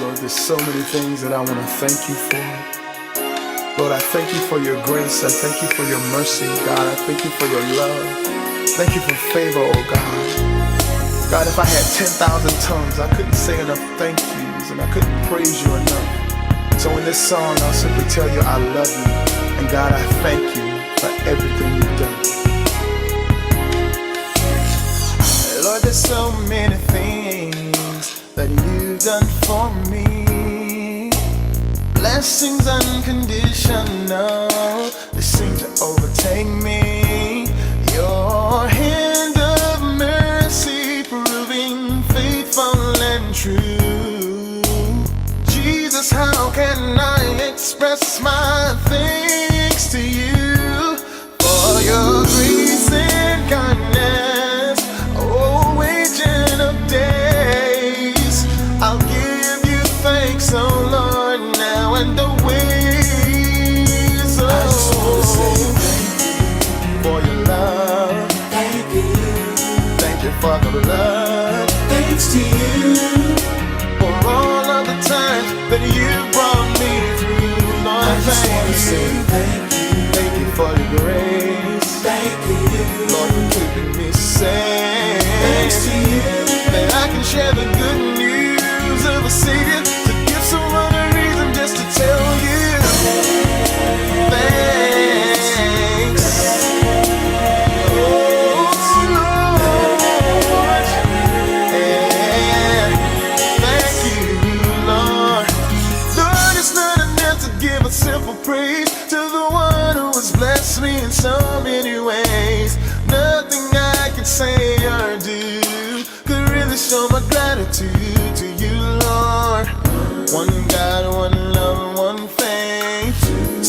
Lord, there's so many things that I want to thank you for. Lord, I thank you for your grace. I thank you for your mercy, God. I thank you for your love. Thank you for favor, oh God. God, if I had 10,000 tongues, I couldn't say enough thank yous, and I couldn't praise you enough. So in this song, I'll simply tell you I love you. And God, I thank you for everything you've done. Lord, there's so many things that you've done for me. Blessings unconditional, they seem to overtake me. Your hand of mercy proving faithful and true. Jesus, how can I express my thanks to you for your grace and kindness, oh, agent of days. I'll give you thanks, oh Lord, now and always. Oh, I just want to say thank you for your love. Thank you. Thank you for the blood. Thanks to you for all of the times that you brought me through. Lord, I just want to say thank you. Thank you for your grace. Thank you, Lord, for keeping me safe. Thanks to you that I can share the good news of a Savior, to give someone a reason just to tell you thanks. Oh Lord, yeah, thank you, Lord. Lord, it's not enough to give a simple praise to the one who has blessed me in so many ways. Nothing I can say or do could really show my gratitude to you, Lord. One God, one love, one faith.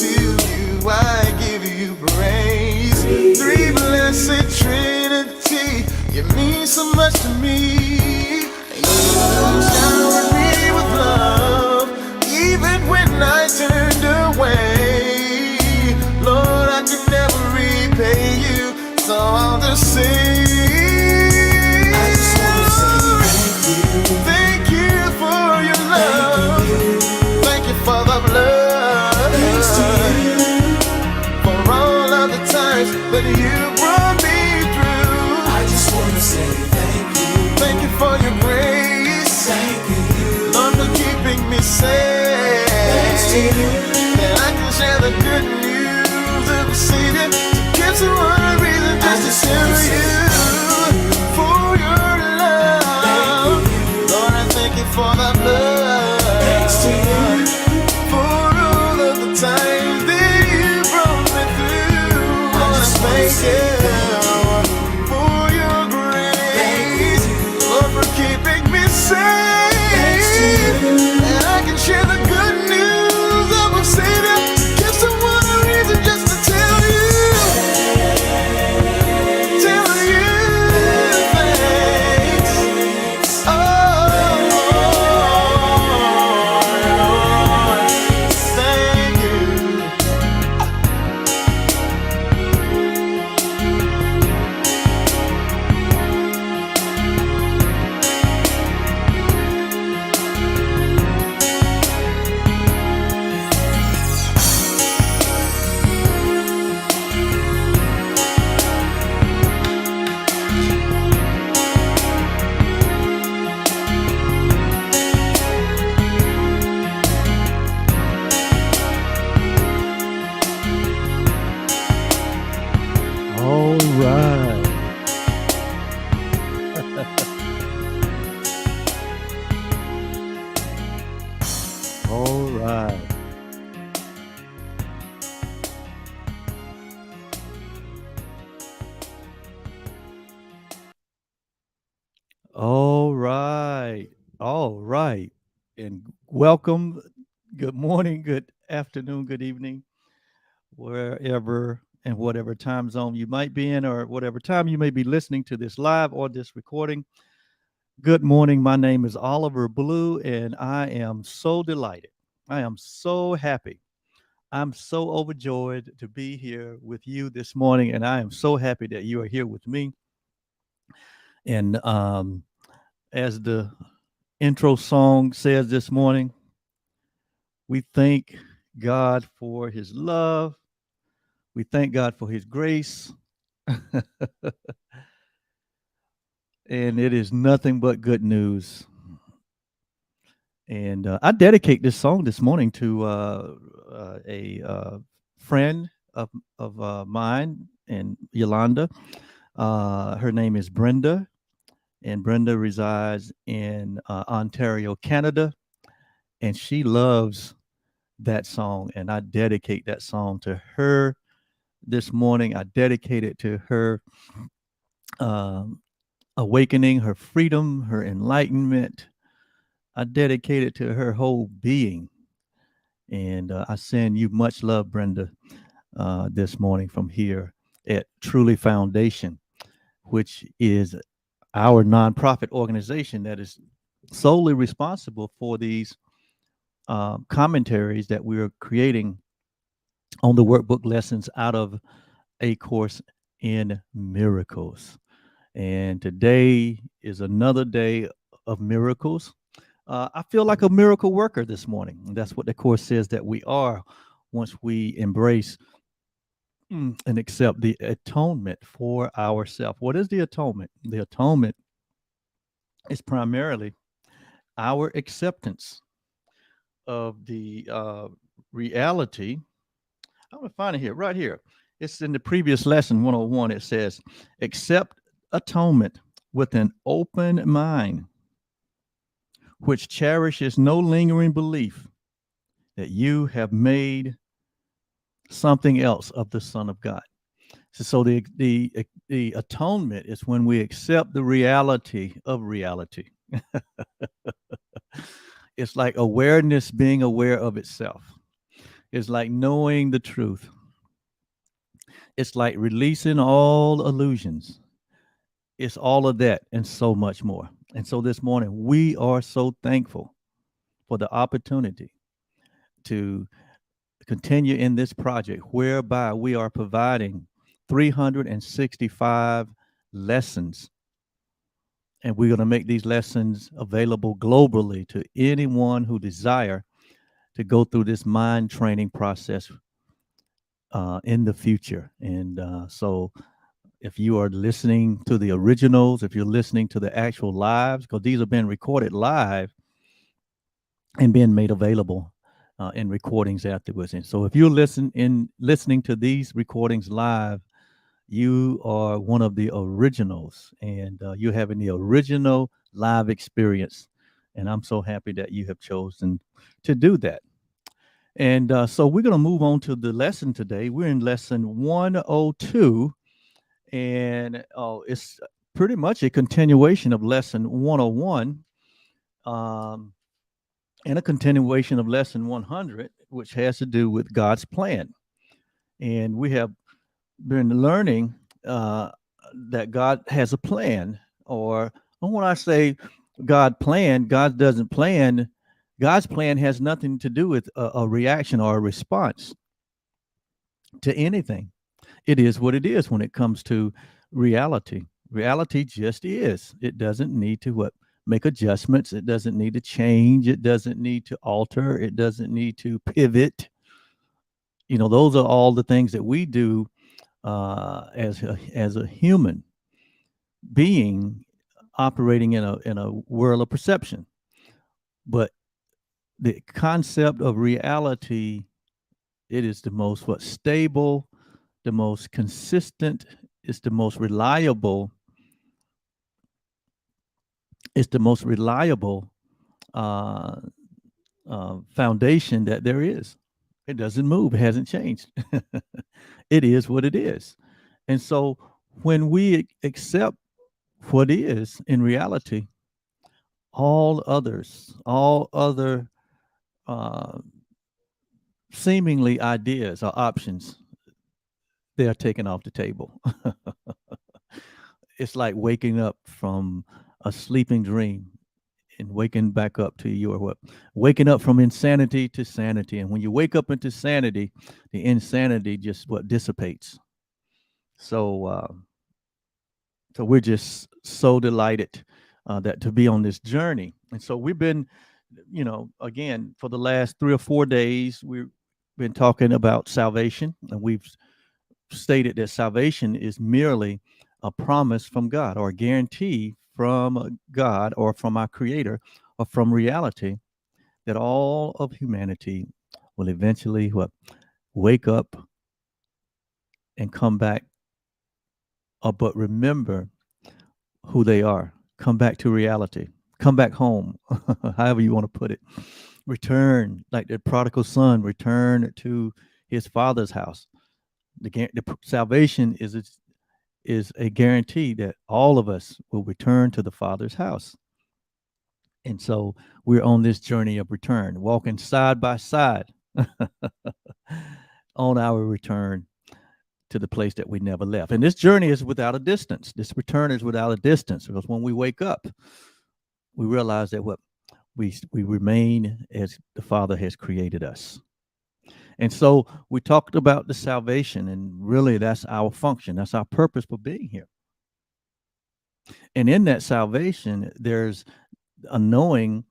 To you I give you praise. Three blessed Trinity, you mean so much to me. And you showered me with love, even when I turned away. Lord, I can never repay you, so I'll just say, I just want to say thank you for your love. Thank you for the blood. Thanks to you for all of the times that you brought me through. I just want to say thank you. Thank you for your grace. Thank you, Lord, for keeping me safe. Thanks to you that I can share the good news of a Savior, to give someone a reason just to tell you for your love. Lord, I thank you for the blood. Thanks to you for all of the times that you brought me through. Lord, I thank you for your grace. Lord, for keeping me safe. And I can share the good news of a Savior, give someone a reason just to tell you thanks. Oh Lord, thank you. All right. All right. All right. All right. And welcome. Good morning, good afternoon, good evening, wherever and whatever time zone you might be in, or whatever time you may be listening to this live or this recording. Good morning. My name is Oliver Blue, and I am so delighted. I am so happy. I'm so overjoyed to be here with you this morning, and I am so happy that you are here with me. And as the intro song says this morning. We thank God for his love. We thank God for his grace. And it is nothing but good news. And I dedicate this song this morning to a friend of mine and Yolanda. Her name is Brenda, and Brenda resides in Ontario, Canada, and she loves that song. And I dedicate that song to her this morning. I dedicate it to her um, awakening, her freedom, her enlightenment. I dedicate it to her whole being. And I send you much love, Brenda, this morning from here at Truly Foundation, which is our nonprofit organization that is solely responsible for these commentaries that we are creating on the workbook lessons out of A Course in Miracles. And today is another day of miracles. I feel like a miracle worker this morning. That's what the Course says that we are once we embrace and accept the atonement for ourselves. What is the atonement? The atonement is primarily our acceptance of the reality. I'm going to find it here, right here. It's in the previous lesson, 101. It says, accept atonement with an open mind, which cherishes no lingering belief that you have made something else of the Son of God. So the atonement is when we accept the reality of reality. It's like awareness being aware of itself. It's like knowing the truth. It's like releasing all illusions. It's all of that and so much more. And so this morning, we are so thankful for the opportunity to continue in this project whereby we are providing 365 lessons. And we're going to make these lessons available globally to anyone who desire to go through this mind training process in the future. And so if you are listening to the originals, if you're listening to the actual lives, because these have been recorded live and being made available in recordings afterwards. And so if you're listening to these recordings live, you are one of the originals, and you're having the original live experience. And I'm so happy that you have chosen to do that. And so we're going to move on to the lesson today. We're in lesson 102, and it's pretty much a continuation of lesson 101 and a continuation of lesson 100, which has to do with God's plan. And we have been learning that God has a plan, or when I say God planned, God doesn't plan. God's plan has nothing to do with a reaction or a response to anything. It is what it is when it comes to reality. Reality just is. It doesn't need to make adjustments. It doesn't need to change. It doesn't need to alter. It doesn't need to pivot. Those are all the things that we do as a human being operating in a world of perception. But the concept of reality, it is the most stable, the most consistent, it's the most reliable. It's the most reliable uh, foundation that there is. It doesn't move. It hasn't changed. It is what it is. And so when we accept what is in reality, all other uh, seemingly ideas or options, they are taken off the table. It's like waking up from a sleeping dream and waking back up to waking up from insanity to sanity. And when you wake up into sanity, the insanity just dissipates. So we're just so delighted that to be on this journey. And so we've been, again, for the last 3 or 4 days, we've been talking about salvation, and we've stated that salvation is merely a promise from God or a guarantee from God or from our Creator or from reality that all of humanity will eventually wake up and come back, but remember who they are, come back to reality, come back home, however you want to put it. Return, like the prodigal son, return to his father's house. The salvation is a guarantee that all of us will return to the Father's house. And so we're on this journey of return, walking side by side on our return to the place that we never left. And this journey is without a distance. This return is without a distance, because when we wake up, we realize that we remain as the Father has created us. And so we talked about the salvation, and really that's our function. That's our purpose for being here. And in that salvation, there's a knowing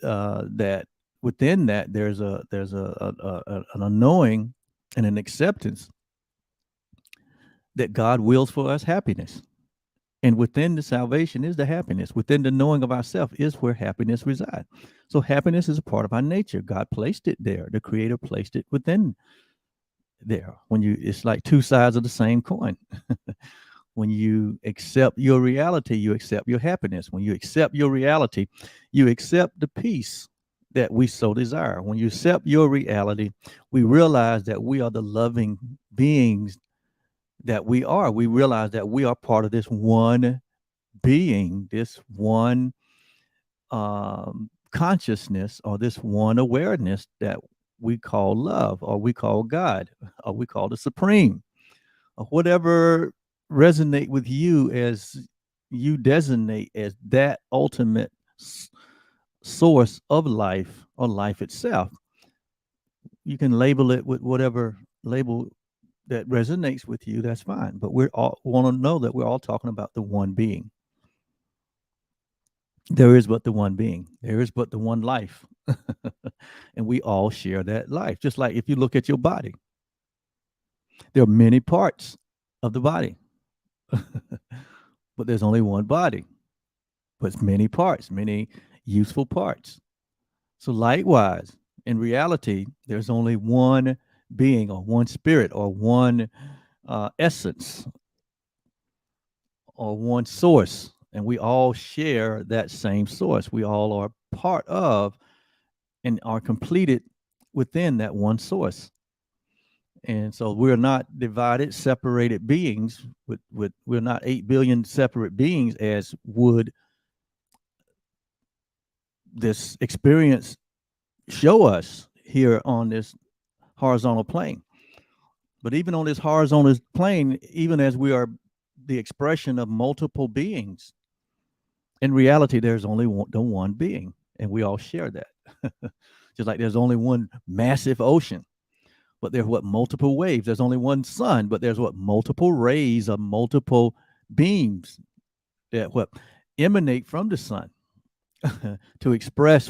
that within that there's a knowing and an acceptance that God wills for us happiness. And within the salvation is the happiness. Within the knowing of ourselves is where happiness resides. So happiness is a part of our nature. God placed it there. The Creator placed it within there. It's like two sides of the same coin. When you accept your reality, you accept your happiness. When you accept your reality, you accept the peace that we so desire. When you accept your reality, we realize that we are the loving beings that we are. We realize that we are part of this one being, this one consciousness, or this one awareness that we call love, or we call God, or we call the Supreme, or whatever resonate with you as you designate as that ultimate source of life or life itself. You can label it with whatever label that resonates with you, that's fine. But we all want to know that we're all talking about the one being. There is but the one being. There is but the one life. And we all share that life. Just like if you look at your body, there are many parts of the body. But there's only one body, but it's many parts, many useful parts. So likewise, in reality, there's only one being, or one spirit, or one essence, or one source, and we all share that same source. We all are part of and are completed within that one source. And so we're not divided, separated beings. We're not 8 billion separate beings, as would this experience show us here on this horizontal plane. But even on this horizontal plane, even as we are the expression of multiple beings, in reality, there's only the one being, and we all share that. Just like there's only one massive ocean, but there's multiple waves. There's only one sun, but there's multiple rays of multiple beams that emanate from the sun to express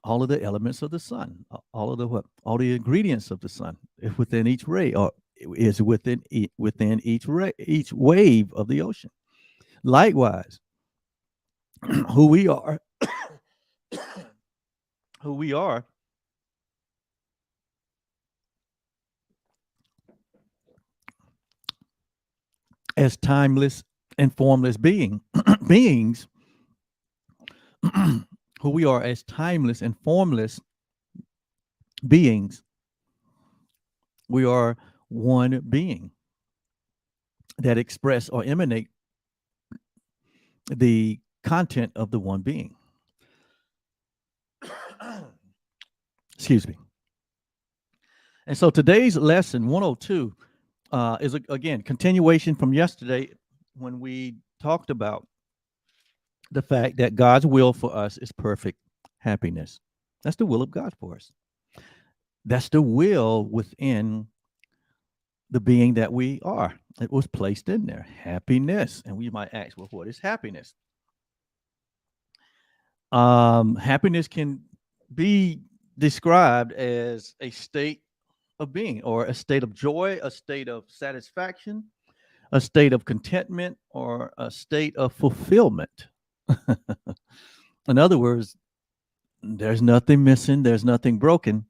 all of the elements of the sun, all of all the ingredients of the sun is within each ray, or is within each wave of the ocean. Likewise, who we are, who we are, as timeless and formless beings, who we are as timeless and formless beings, we are one being that express or emanate the content of the one being. Excuse me. And so today's lesson 102 is again continuation from yesterday, when we talked about the fact that God's will for us is perfect happiness. That's the will of God for us. That's the will within the being that we are. It was placed in there, happiness. And we might ask, well, what is happiness? Happiness can be described as a state of being, or a state of joy, a state of satisfaction, a state of contentment, or a state of fulfillment. In other words, there's nothing missing, there's nothing broken.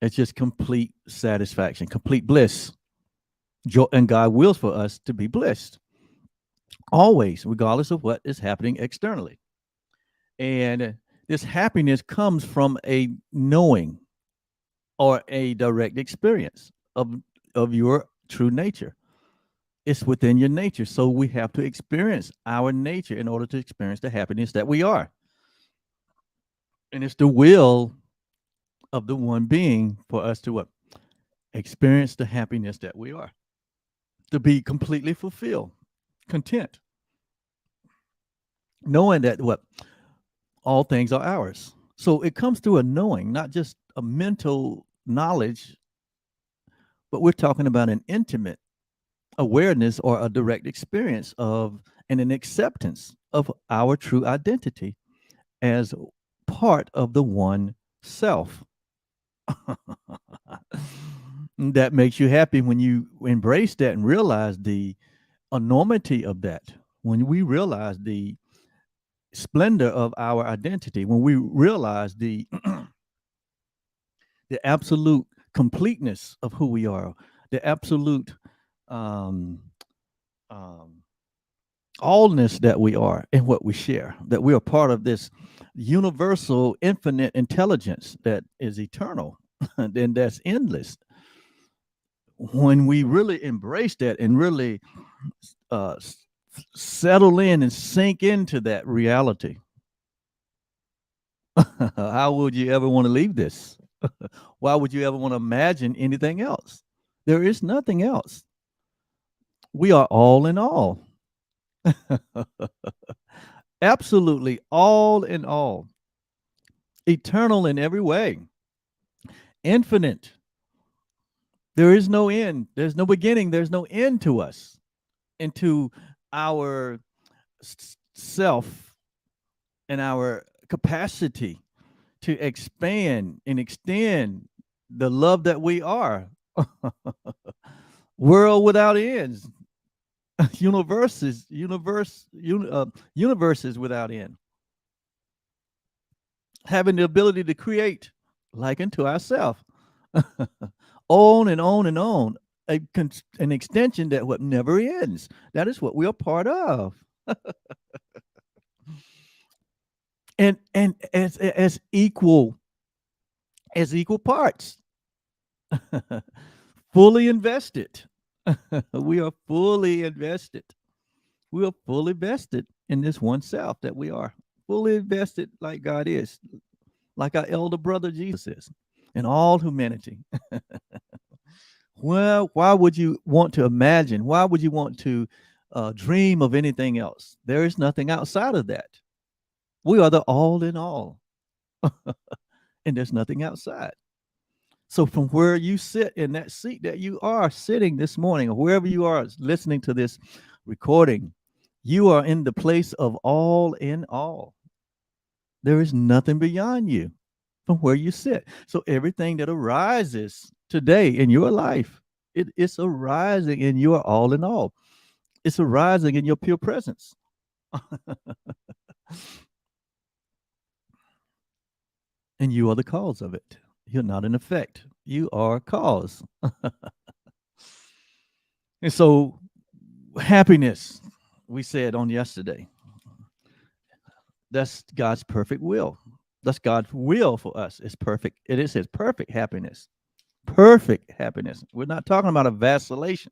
It's just complete satisfaction, complete bliss. Joy, and God wills for us to be blessed always, regardless of what is happening externally. And this happiness comes from a knowing or a direct experience of your true nature. It's within your nature. So we have to experience our nature in order to experience the happiness that we are. And it's the will of the one being for us to what? Experience the happiness that we are. To be completely fulfilled, content, knowing that what? All things are ours. So it comes through a knowing, not just a mental knowledge, but we're talking about an intimate awareness or a direct experience of and an acceptance of our true identity as part of the one self. That makes you happy when you embrace that and realize the enormity of that. When we realize the splendor of our identity, when we realize the the absolute completeness of who we are, the absolute um, um, allness that we are in what we share, that we are part of this universal, infinite intelligence that is eternal and that's endless. When we really embrace that and really uh, settle in and sink into that reality, how would you ever want to leave this? Why would you ever want to imagine anything else? There is nothing else. We are all in all. Absolutely all in all. Eternal in every way. Infinite. There is no end. There's no beginning. There's no end to us and to our self and our capacity to expand and extend the love that we are. World without ends. Universes without end. Having the ability to create like unto ourselves. On and on and on. An extension that what never ends. That is what we are part of. And as equal parts. Fully invested. We are fully invested. We are fully vested in this one self that we are. Fully invested like God is, like our elder brother Jesus is, in all humanity. Well, why would you want to imagine? Why would you want to dream of anything else? There is nothing outside of that. We are the all in all, and there's nothing outside. So, from where you sit in that seat that you are sitting this morning, or wherever you are listening to this recording, you are in the place of all in all. There is nothing beyond you from where you sit. So everything that arises today in your life, it's arising in your all in all. It's arising in your pure presence. And you are the cause of it. You're not an effect. You are a cause. And so happiness, we said on yesterday, that's God's perfect will. That's God's will for us. It's perfect. It is his perfect happiness. Perfect happiness. We're not talking about a vacillation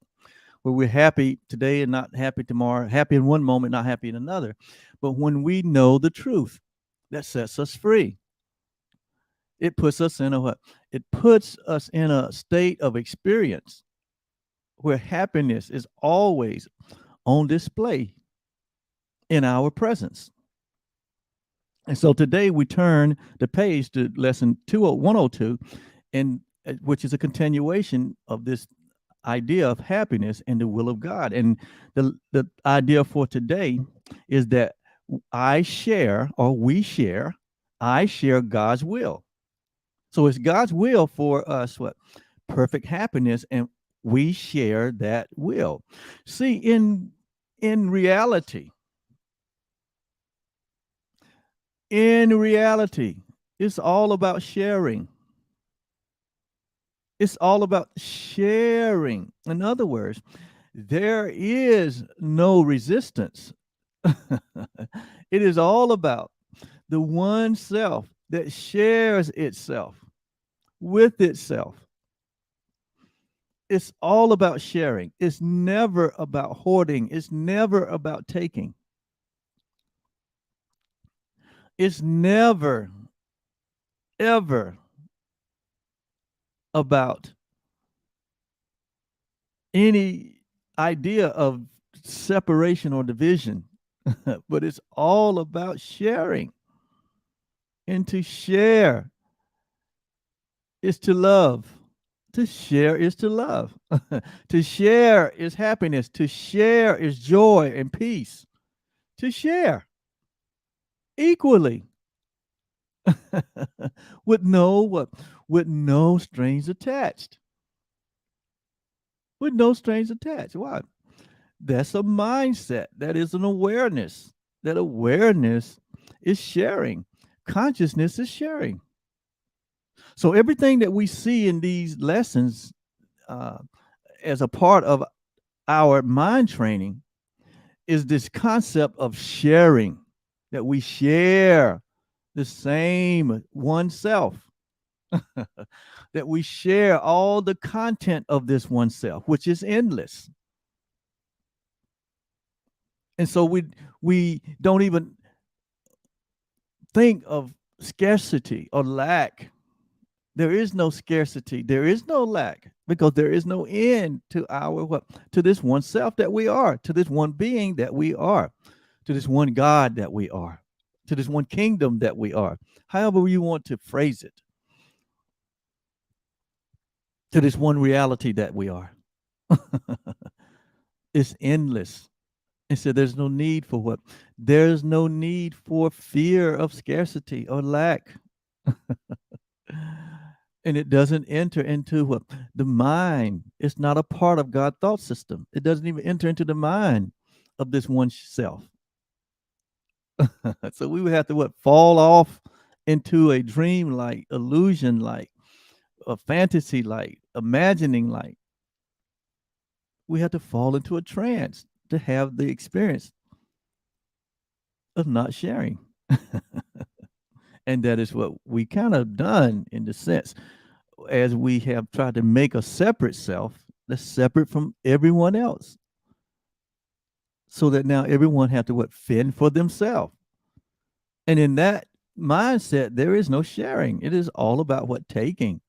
where we're happy today and not happy tomorrow, happy in one moment, not happy in another. But when we know the truth, that sets us free. It puts us in a what? It puts us in a state of experience where happiness is always on display in our presence. And so today we turn the page to lesson 102, and which is a continuation of this idea of happiness and the will of God. And the idea for today is that I share, or we share, I share God's will. So it's God's will for us, what? Perfect happiness, and we share that will. See, in reality, in reality, it's all about sharing. It's all about sharing. In other words, there is no resistance. It is all about the one self that shares itself with itself. It's all about sharing. It's never about hoarding. It's never about taking. It's never, ever about any idea of separation or division, but it's all about sharing. And to share is to love. To share is to love. To share is happiness. To share is joy and peace. To share equally with no what? With no strings attached. With no strings attached. Why? That's a mindset. That is an awareness. That awareness is sharing. Consciousness is sharing. So everything that we see in these lessons uh, as a part of our mind training is this concept of sharing, that we share the same one self, that we share all the content of this one self, which is endless. And so we don't even think of scarcity or lack. There is no scarcity, there is no lack, because there is no end to our what? To this one self that we are, to this one being that we are, to this one God that we are, to this one kingdom that we are. However you want to phrase it, to this one reality that we are. It's endless. And so there's no need for what? There's no need for fear of scarcity or lack. And it doesn't enter into what? The mind. It's not a part of God's thought system. It doesn't even enter into the mind of this one self. So we would have to what? Fall off into a dream like, illusion like, a fantasy like, imagining like. We have to fall into a trance to have the experience of not sharing. And that is what we kind of done in the sense, as we have tried to make a separate self that's separate from everyone else, so that now everyone have to what? Fend for themselves. And in that mindset, there is no sharing. It is all about what? Taking,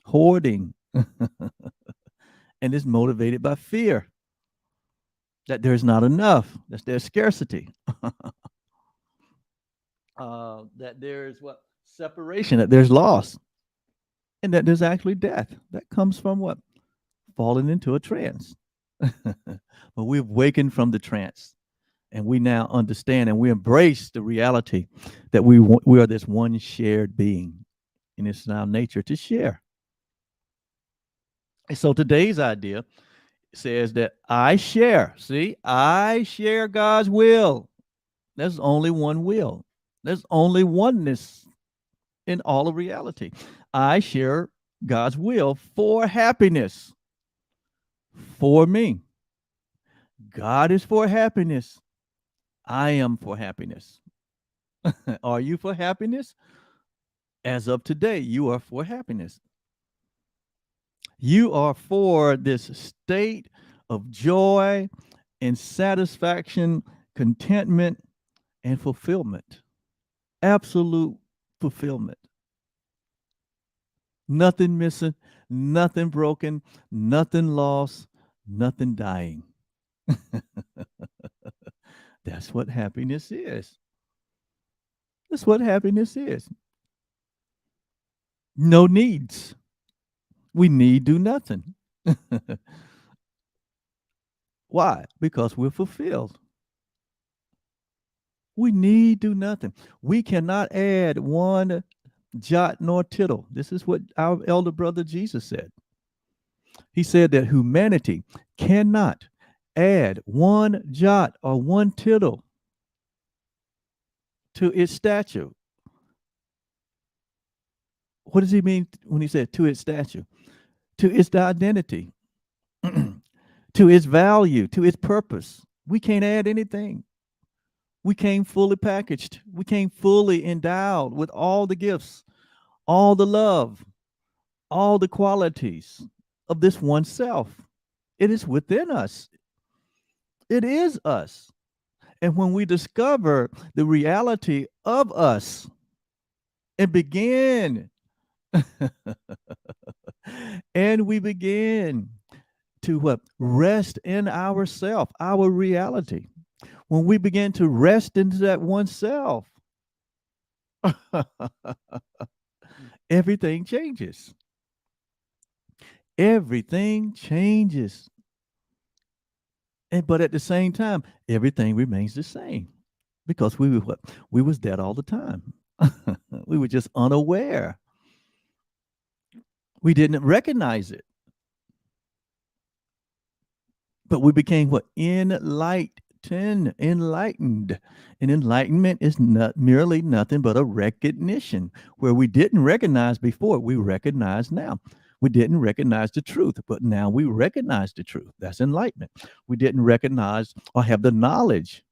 hoarding, and is motivated by fear that there's not enough, that there's scarcity, that there's what? Separation, that there's loss, and that there's actually death that comes from what? Falling into a trance. But we've wakened from the trance, and we now understand and we embrace the reality that we are this one shared being, and it's in our nature to share. And so today's idea says that I share. See, I share God's will. There's only one will. There's only oneness in all of reality. I share God's will for happiness for me. God is for happiness. I am for happiness. Are you for happiness? As of today, you are for happiness. You are for this state of joy and satisfaction, contentment, and fulfillment. Absolute fulfillment. Nothing missing, nothing broken, nothing lost, nothing dying. That's what happiness is. That's what happiness is. No needs. We need do nothing. Why? Because we're fulfilled. We need do nothing. We cannot add one jot nor tittle. This is what our elder brother Jesus said. He said that humanity cannot add one jot or one tittle to its stature. What does he mean when he said to its stature? To its identity, to its value, to its purpose. We can't add anything. We came fully packaged. We came fully endowed with all the gifts, all the love, all the qualities of this one self. It is within us. It is us. And when we discover the reality of us and begin, and we begin to what? Rest in ourself, our reality. When we begin to rest into that one self, everything changes. Everything changes. But at the same time, everything remains the same because we were what? We was dead all the time. We were just unaware. We didn't recognize it. But we became what? Enlightened. And enlightenment is not merely nothing but a recognition. Where we didn't recognize before, we recognize now. We didn't recognize the truth, but now we recognize the truth. That's enlightenment. We didn't recognize or have the knowledge,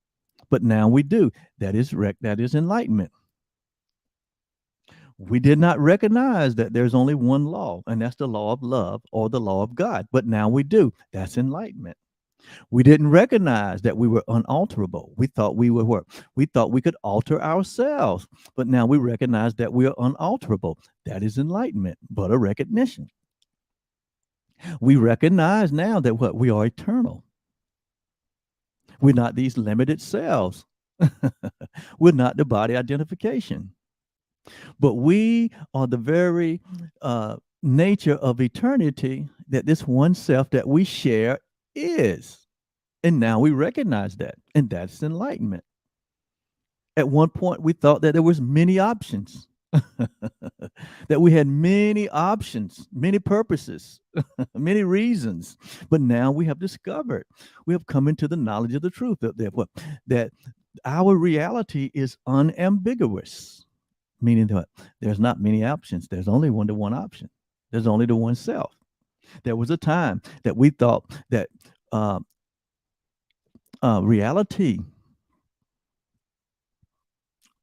but now we do. That is enlightenment. We did not recognize that there's only one law, and that's the law of love or the law of God, but now we do. That's enlightenment. We didn't recognize that we were unalterable. We thought we were what? We thought we could alter ourselves, but now we recognize that we are unalterable. That is enlightenment, but a recognition. We recognize now that what? We are eternal. We're not these limited selves. We're not the body identification, but we are the very nature of eternity that this one self that we share is. And now we recognize that, and that's enlightenment. At one point, we thought that there was many options, that we had many options, many purposes, many reasons. But now we have discovered, we have come into the knowledge of the truth that our reality is unambiguous, meaning that there's not many options. There's only one to one option. There's only the one self. There was a time that we thought that reality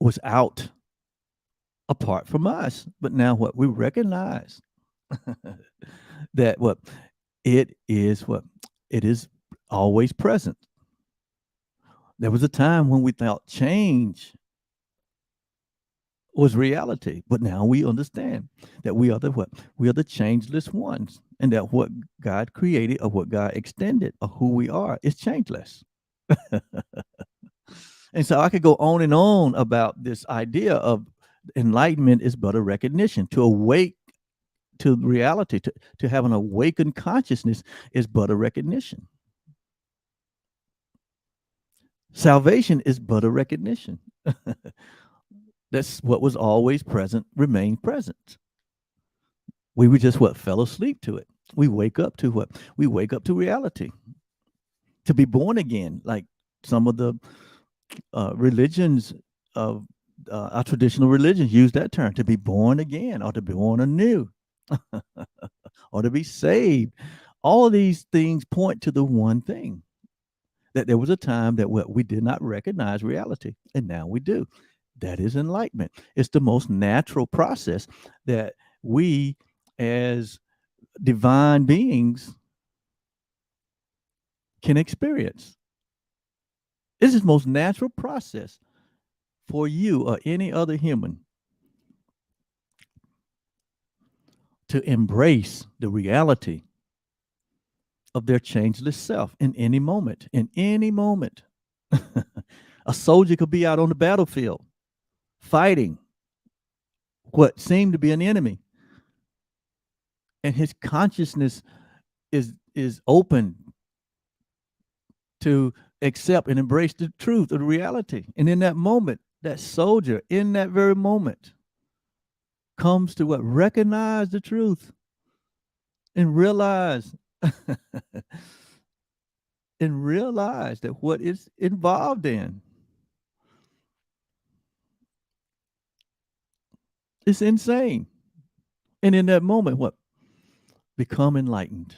was out apart from us. But now what? We recognize that what? It is what? It is always present. There was a time when we thought change was reality, but now we understand that we are the what? We are the changeless ones, and that what God created or what God extended or who we are is changeless. And so I could go on and on about this idea of enlightenment is but a recognition. To awake to reality, to have an awakened consciousness is but a recognition. Salvation is but a recognition. That's what was always present, remained present. We were just what? Fell asleep to it. We wake up to what? We wake up to reality. To be born again, like some of the religions of our traditional religions use that term, to be born again or to be born anew or to be saved. All of these things point to the one thing, that there was a time that we did not recognize reality, and now we do. That is enlightenment. It's the most natural process that we as divine beings can experience. This is the most natural process for you or any other human to embrace the reality of their changeless self in any moment. In any moment. A soldier could be out on the battlefield fighting what seemed to be an enemy, and his consciousness is open to accept and embrace the truth of the reality. And in that moment, that soldier, in that very moment, comes to what? Recognize the truth and realize and realize that what is involved in is insane. And in that moment, what? Become enlightened.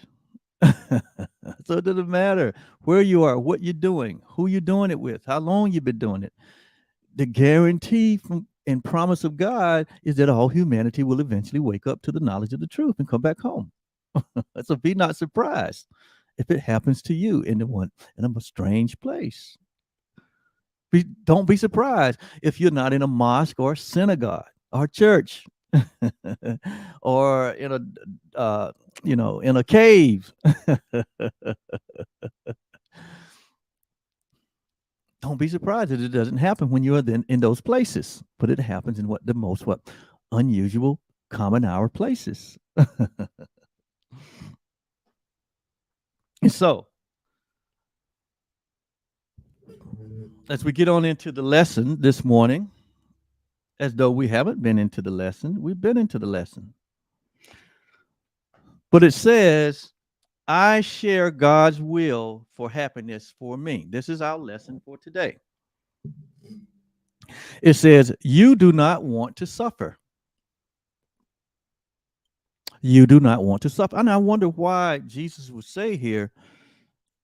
So it doesn't matter where you are, what you're doing, who you're doing it with, how long you've been doing it. The guarantee from and promise of God is that all humanity will eventually wake up to the knowledge of the truth and come back home. So be not surprised if it happens to you in a strange place. Don't be surprised if you're not in a mosque or synagogue or church or in a in a cave. Don't be surprised that it doesn't happen when you're then in those places, but it happens in what the most what unusual common hour places. And so as we get on into the lesson this morning, as though we haven't been into the lesson, we've been into the lesson. But it says, I share God's will for happiness for me. This is our lesson for today. It says, you do not want to suffer. You do not want to suffer. And I wonder why Jesus would say here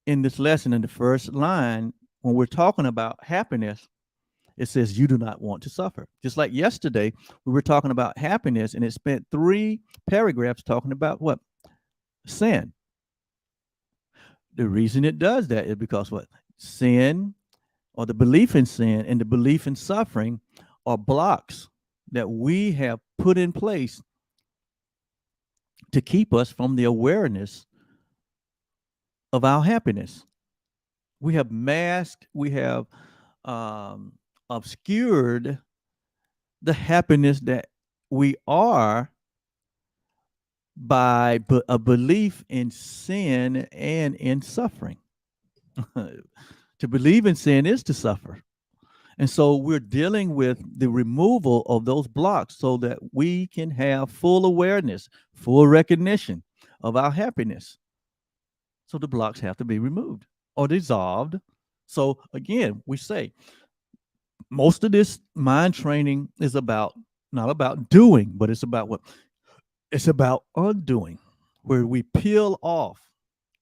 in this lesson, in the first line, when we're talking about happiness, it says, you do not want to suffer. Just like yesterday, we were talking about happiness, and it spent 3 paragraphs talking about what? Sin. The reason it does that is because what? Sin, or the belief in sin and the belief in suffering, are blocks that we have put in place to keep us from the awareness of our happiness. We have masked, we have obscured the happiness that we are by a belief in sin and in suffering. To believe in sin is to suffer. And so we're dealing with the removal of those blocks so that we can have full awareness, full recognition of our happiness. So the blocks have to be removed or dissolved. So again, we say most of this mind training is about not about doing, but it's about what? It's about undoing, where we peel off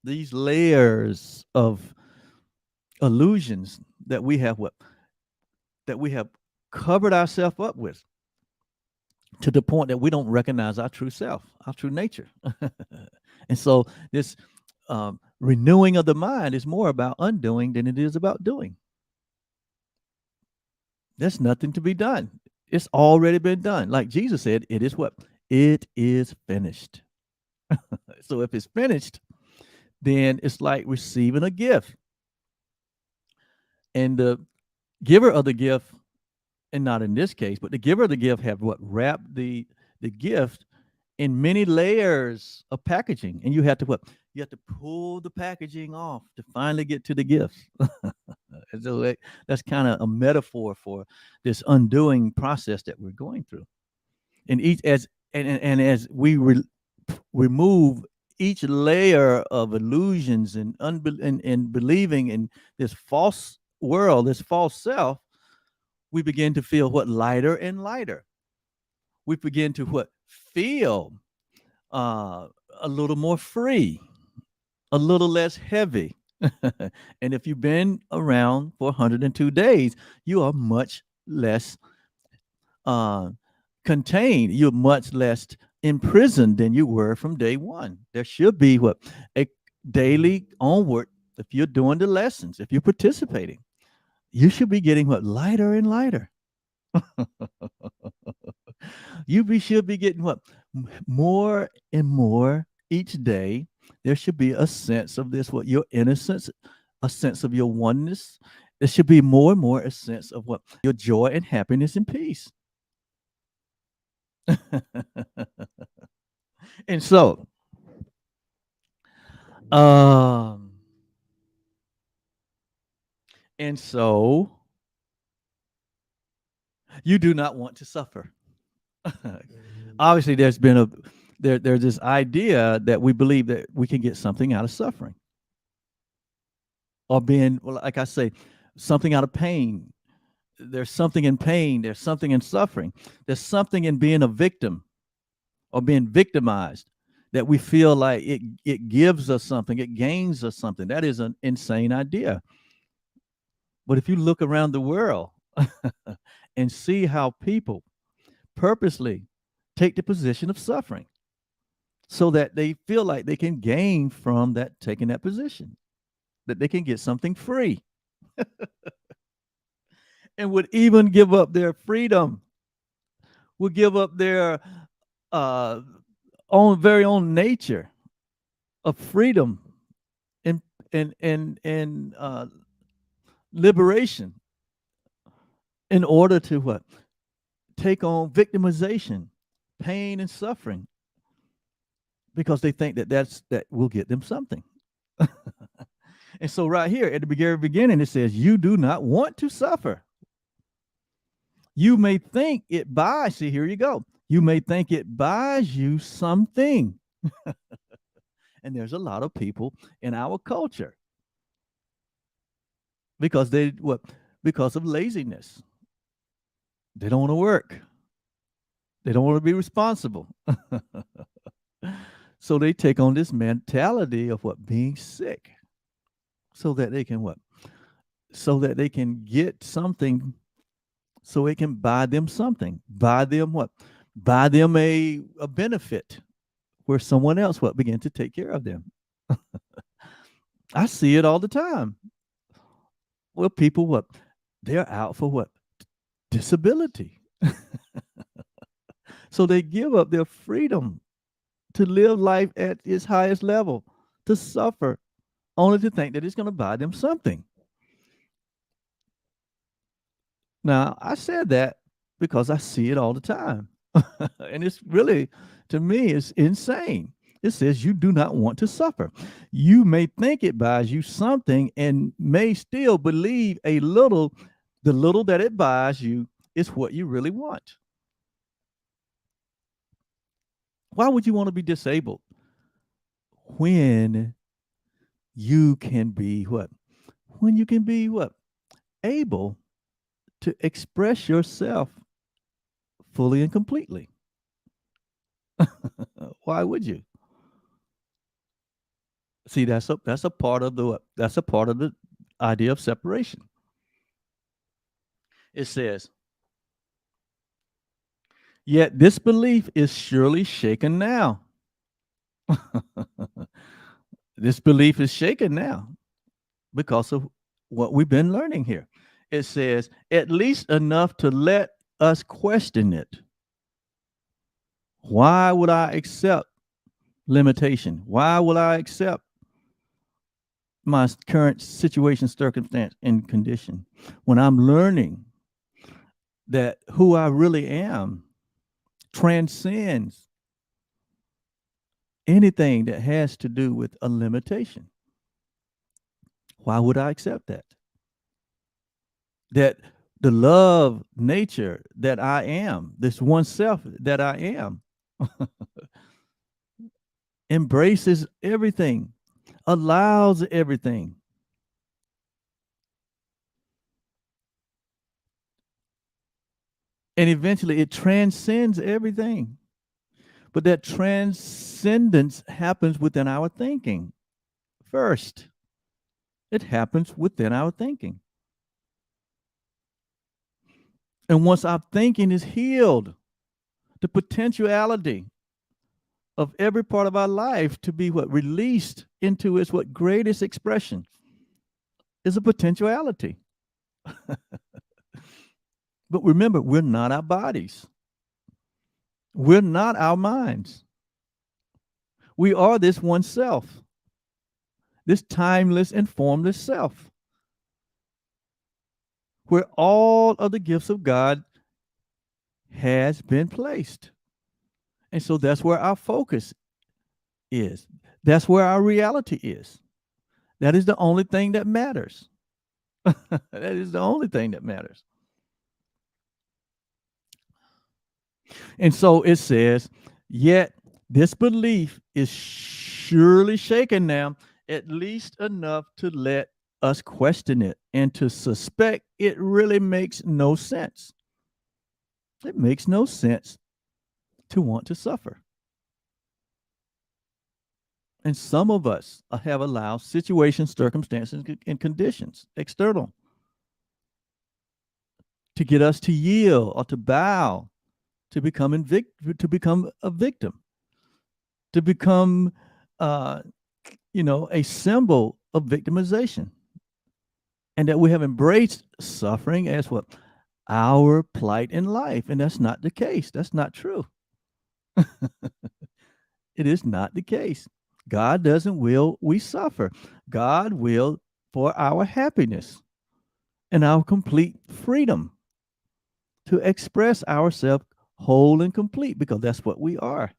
these layers of illusions that we have covered ourselves up with, to the point that we don't recognize our true self, our true nature. And so this renewing of the mind is more about undoing than it is about doing. There's nothing to be done. It's already been done. Like Jesus said, it is what? It is finished. So if it's finished, then it's like receiving a gift. And the giver of the gift, and not in this case, but the giver of the gift have what? Wrapped the gift in many layers of packaging. And you have to what? You have to pull the packaging off to finally get to the gift. And so that's kind of a metaphor for this undoing process that we're going through. And each as we remove each layer of illusions and and believing in this false world, this false self, we begin to feel what? Lighter and lighter. We begin to what? Feel a little more free, a little less heavy. And if you've been around for 102 days, you are much less uh, contained. You're much less imprisoned than you were from day one. There should be what? A daily onward. If you're doing the lessons, if you're participating, you should be getting what? Lighter and lighter. Should be getting what? More and more each day. There should be a sense of this, what? Your innocence, a sense of your oneness. There should be more and more a sense of what? Your joy and happiness and peace. And so, um, And so you do not want to suffer. Obviously, there's this idea that we believe that we can get something out of suffering, or being, well, like I say, something out of pain. There's something in pain. There's something in suffering. There's something in being a victim or being victimized, that we feel like it gives us something, it gains us something. That is an insane idea. But if you look around the world and see how people purposely take the position of suffering so that they feel like they can gain from that, taking that position, that they can get something free, and would even give up their freedom, would give up their uh, own very own nature of freedom and liberation in order to what? Take on victimization, pain, and suffering, because they think that will get them something. And so right here at the very beginning, it says, you do not want to suffer. You may think it buys, see, here you go. You may think it buys you something. And there's a lot of people in our culture, because they what? Because of laziness. They don't want to work. They don't want to be responsible. So they take on this mentality of what? Being sick. So that they can what? So that they can get something, so it can buy them something. Buy them what? Buy them a benefit where someone else what? Begin to take care of them. I see it all the time. Well, people what? They're out for what? Disability. So they give up their freedom to live life at its highest level, to suffer, only to think that it's going to buy them something. Now, I said that because I see it all the time. And it's really, to me, it's insane. It says you do not want to suffer. You may think it buys you something and may still believe the little that it buys you is what you really want. Why would you want to be disabled when you can be what? When you can be what? Able to express yourself fully and completely. Why would you? See, that's a part of the idea of separation. It says, yet this belief is surely shaken now. This belief is shaken now because of what we've been learning here. It says, at least enough to let us question it. Why would I accept limitation? Why will I accept my current situation, circumstance, and condition when I'm learning that who I really am transcends anything that has to do with a limitation? Why would I accept that? That the love nature that I am, this one self that I am, embraces everything, allows everything. And eventually it transcends everything. But that transcendence happens within our thinking first. It happens within our thinking. And once our thinking is healed, the potentiality of every part of our life to be what? Released into its what? Greatest expression is a potentiality. But remember, we're not our bodies. We're not our minds. We are this one self, this timeless and formless self, where all of the gifts of God has been placed. And so that's where our focus is. That's where our reality is. That is the only thing that matters. That is the only thing that matters. And so it says, yet this belief is surely shaken now, at least enough to let us question it and to suspect it really makes no sense. It makes no sense to want to suffer. And some of us have allowed situations, circumstances, and conditions, external, to get us to yield or to bow, to become to become a victim, to become, uh, a symbol of victimization, and that we have embraced suffering as what our plight in life, and that's not the case. That's not true. It is not the case. God doesn't will we suffer. God will for our happiness and our complete freedom to express ourselves whole and complete, because that's what we are.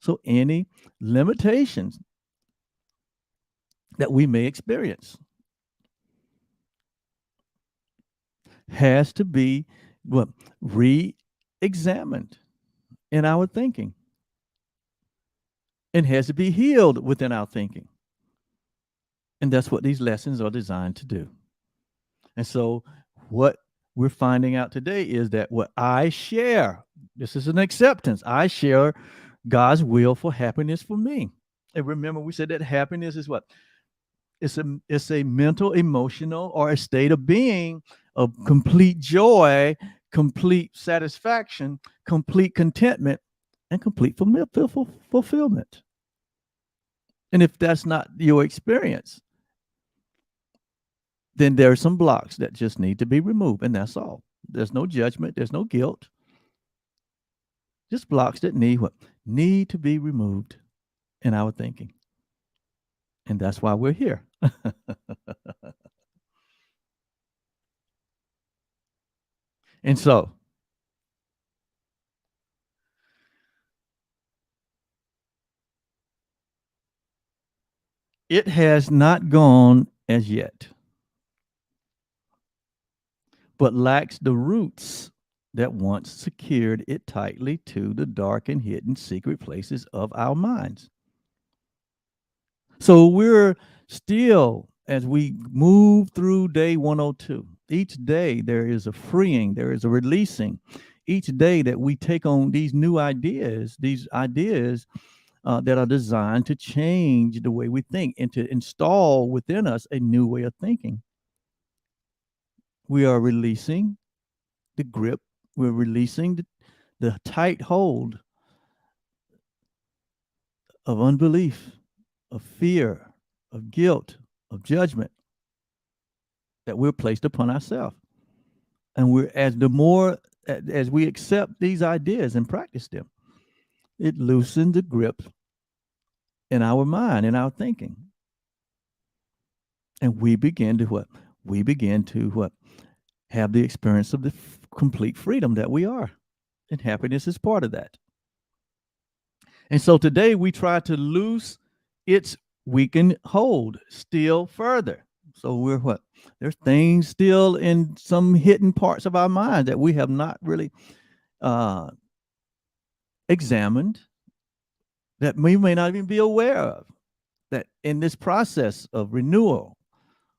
So any limitations that we may experience has to be what re-examined in our thinking, and has to be healed within our thinking. And that's what these lessons are designed to do. And so what we're finding out today is that what I share, this is an acceptance. I share God's will for happiness for me. And remember, we said that happiness is what? It's a mental, emotional, or a state of being of complete joy, complete satisfaction, complete contentment, and complete fulfillment. And if that's not your experience, then there are some blocks that just need to be removed, and that's all. There's no judgment, there's no guilt. Just blocks that need what? Need to be removed in our thinking. And that's why we're here. And so it has not gone as yet, but lacks the roots that once secured it tightly to the dark and hidden secret places of our minds. So we're still, as we move through day 102, each day there is a freeing, there is a releasing. Each day that we take on these ideas that are designed to change the way we think and to install within us a new way of thinking. We are releasing the grip, we're releasing the tight hold of unbelief, of fear, of guilt, of judgment that we're placed upon ourselves. And we're as we accept these ideas and practice them, it loosens the grip in our mind, in our thinking. And we begin to what? We begin to what? Have the experience of the complete freedom that we are. And happiness is part of that. And so today we try to loose its weakened hold still further. So we're what? There's things still in some hidden parts of our mind that we have not really examined, that we may not even be aware of. That in this process of renewal,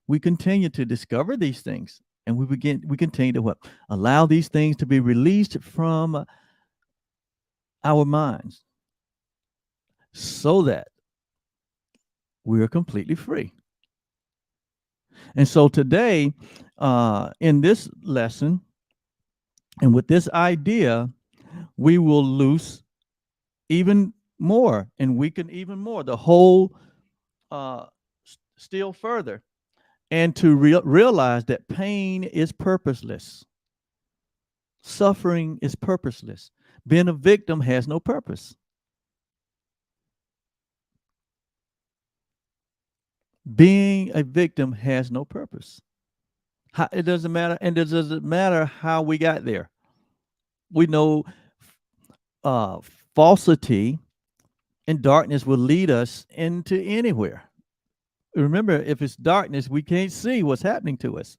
we continue to discover these things, and we continue to what? Allow these things to be released from our minds, so that we are completely free. And so today, in this lesson, and with this idea, we will loose even more and weaken even more the whole still further, and to realize that pain is purposeless. Suffering is purposeless. Being a victim has no purpose. Being a victim has no purpose. It doesn't matter, and it doesn't matter how we got there. We know uh, falsity and darkness will lead us into anywhere. Remember, if it's darkness, we can't see what's happening to us.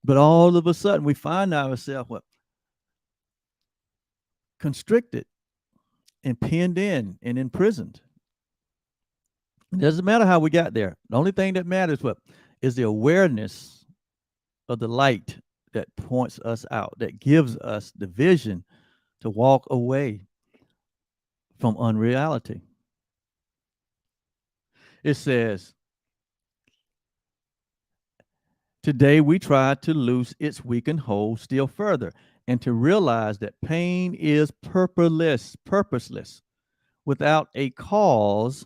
But all of a sudden, we find ourselves what? Constricted and pinned in and imprisoned. It doesn't matter how we got there. The only thing that matters what is the awareness of the light that points us out, that gives us the vision to walk away from unreality. It says, today we try to loose its weakened hold still further and to realize that pain is purposeless, without a cause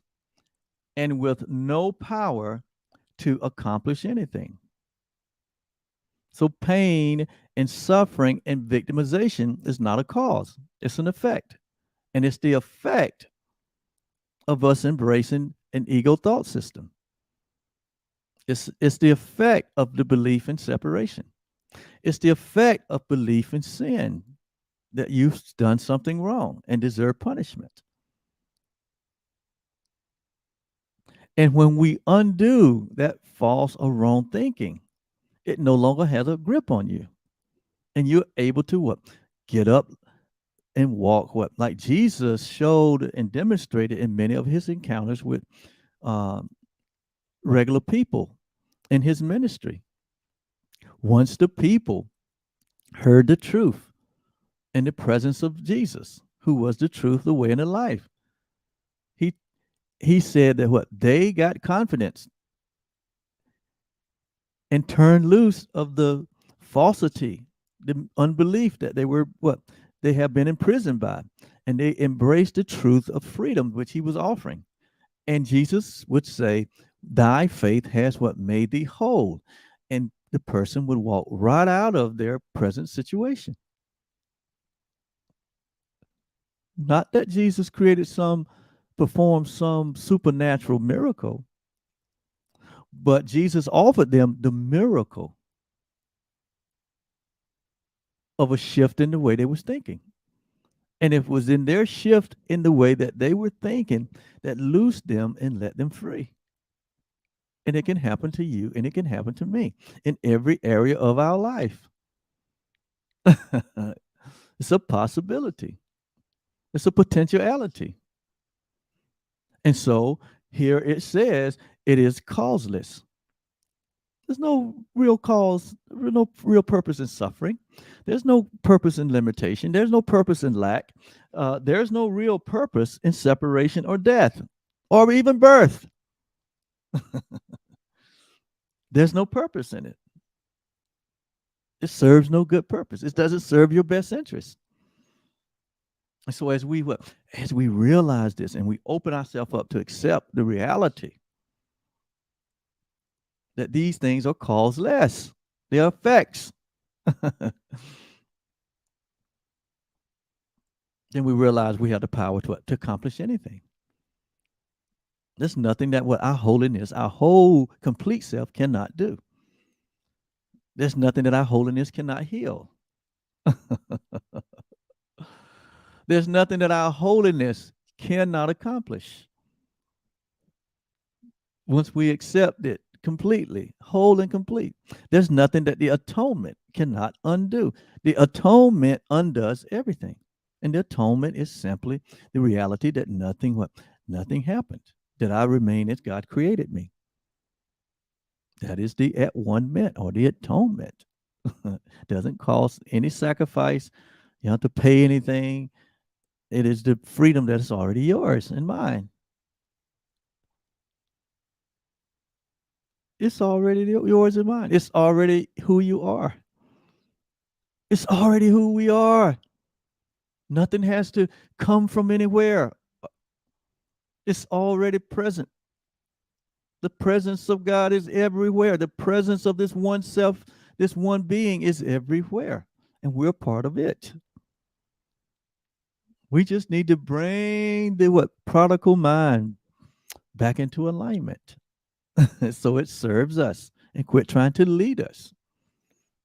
and with no power to accomplish anything. So pain and suffering and victimization is not a cause, it's an effect. And it's the effect of us embracing an ego thought system. It's the effect of the belief in separation. It's the effect of belief in sin, that you've done something wrong and deserve punishment. And when we undo that false or wrong thinking, it no longer has a grip on you. And you're able to what? Get up and walk what? Like Jesus showed and demonstrated in many of his encounters with um, regular people in his ministry. Once the people heard the truth in the presence of Jesus, who was the truth, the way, and the life, he he said that what they got confidence and turned loose of the falsity, the unbelief that they were what they have been imprisoned by, and they embraced the truth of freedom which he was offering. And Jesus would say, thy faith has what made thee whole. And the person would walk right out of their present situation. Not that Jesus performed some supernatural miracle, but Jesus offered them the miracle of a shift in the way they was thinking. And it was in their shift in the way that they were thinking that loosed them and let them free. And it can happen to you and it can happen to me in every area of our life. It's a possibility. It's a potentiality. And so here it says it is causeless. There's no real cause, no real purpose in suffering. There's no purpose in limitation. There's no purpose in lack. There's no real purpose in separation or death or even birth. There's no purpose in it. It serves no good purpose. It doesn't serve your best interest. And so as we realize this and we open ourselves up to accept the reality that these things are causeless, they are effects. Then we realize we have the power to accomplish anything. There's nothing that what our holiness, our whole complete self cannot do. There's nothing that our holiness cannot heal. There's nothing that our holiness cannot accomplish. Once we accept it completely, whole and complete, there's nothing that the atonement cannot undo. The atonement undoes everything. And the atonement is simply the reality that nothing happened, that I remain as God created me. That is the at one meant or the atonement. Doesn't cost any sacrifice. You don't have to pay anything. It is the freedom that is already yours and mine. It's already yours and mine. It's already who you are. It's already who we are. Nothing has to come from anywhere. It's already present. The presence of God is everywhere. The presence of this one self, this one being is everywhere. And we're part of it. We just need to bring the prodigal mind back into alignment so it serves us and quit trying to lead us.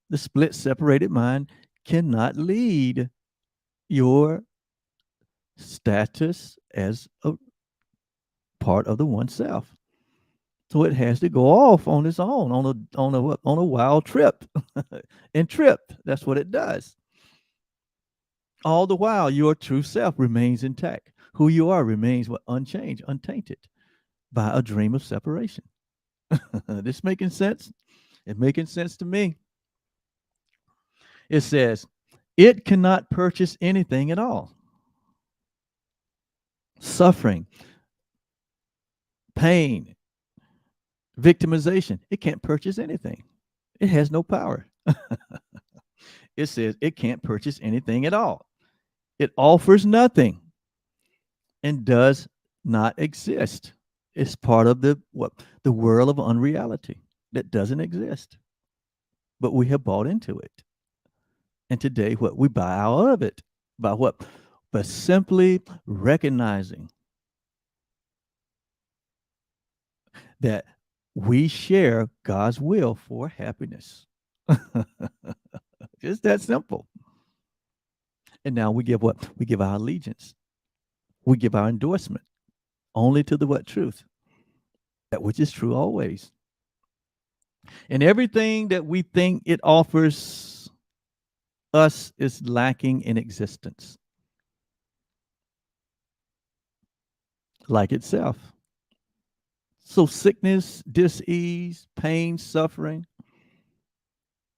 The split, separated mind cannot lead your status as a part of the one self. So it has to go off on its own, on a wild trip. And trip. That's what it does. All the while, your true self remains intact. Who you are remains what unchanged, untainted by a dream of separation. This making sense? It's making sense to me. It says, it cannot purchase anything at all. Suffering, pain, victimization, it can't purchase anything. It has no power. It says it can't purchase anything at all. It offers nothing and does not exist. It's part of the world of unreality that doesn't exist. But we have bought into it. And today, what we buy out of it by what? By simply recognizing that we share God's will for happiness. Just that simple. And now we give what? We give our allegiance. We give our endorsement only to the what? Truth. That which is true always. And everything that we think it offers us is lacking in existence, like itself. So sickness, dis-ease, pain, suffering,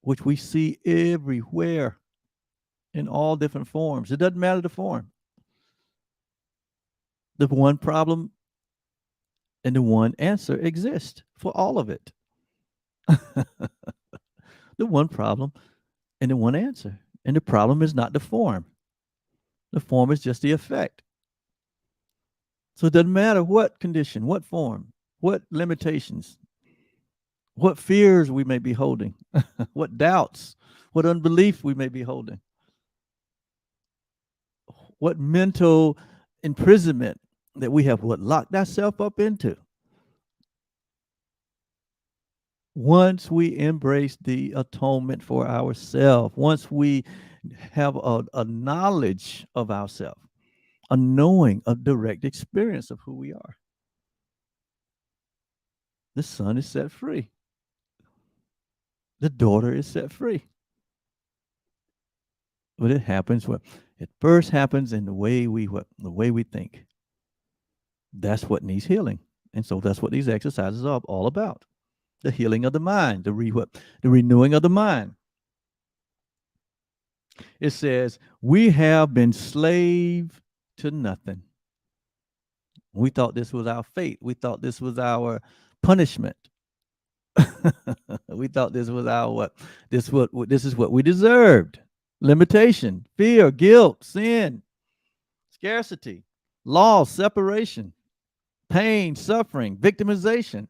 which we see everywhere in all different forms. It doesn't matter the form. The one problem and the one answer exist for all of it. The one problem and the one answer. And the problem is not the form. The form is just the effect. So it doesn't matter what condition, what form, what limitations, what fears we may be holding, what doubts, what unbelief we may be holding, what mental imprisonment that we have locked ourselves up into. Once we embrace the atonement for ourselves, once we have a knowledge of ourselves, a knowing, a direct experience of who we are, the son is set free. The daughter is set free. But it happens it first happens in the way we think. That's what needs healing. And so that's what these exercises are all about. The healing of the mind, the renewing of the mind. It says, we have been slave to nothing. We thought this was our fate. We thought this was our punishment. We thought this was this is what we deserved. Limitation, fear, guilt, sin, scarcity, loss, separation, pain, suffering, victimization,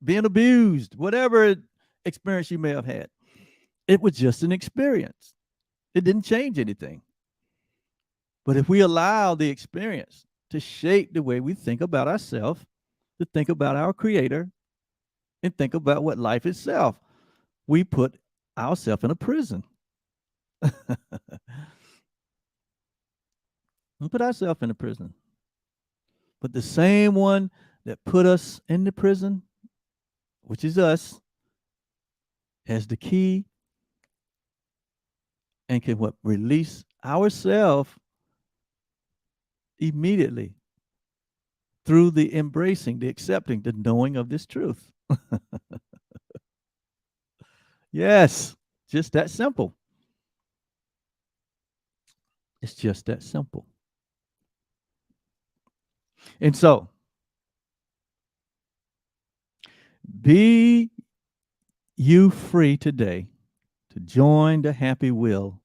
being abused, whatever experience you may have had. It was just an experience. It didn't change anything. But if we allow the experience to shape the way we think about ourselves, to think about our creator, and think about what life itself, we put ourselves in a prison. We put ourselves in a prison. But the same one that put us in the prison, which is us, has the key and can release ourselves immediately through the embracing, the accepting, the knowing of this truth. Yes, just that simple. It's just that simple. And so, be you free today to join the happy will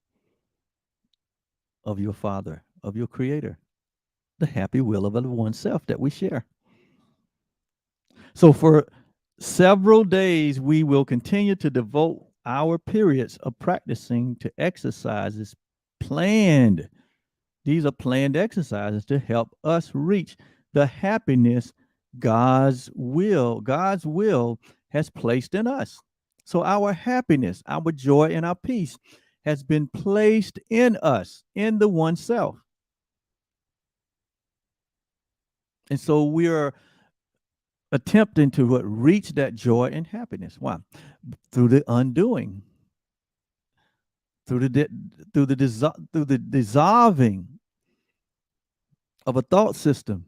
of your Father, of your Creator, the happy will of oneself that we share. So for several days, we will continue to devote our periods of practicing to exercises planned. These are planned exercises to help us reach the happiness God's will has placed in us. So our happiness, our joy, and our peace has been placed in us, in the one self. And so we are attempting to what reach that joy and happiness. Why? Through the undoing, through the through the dissolving of a thought system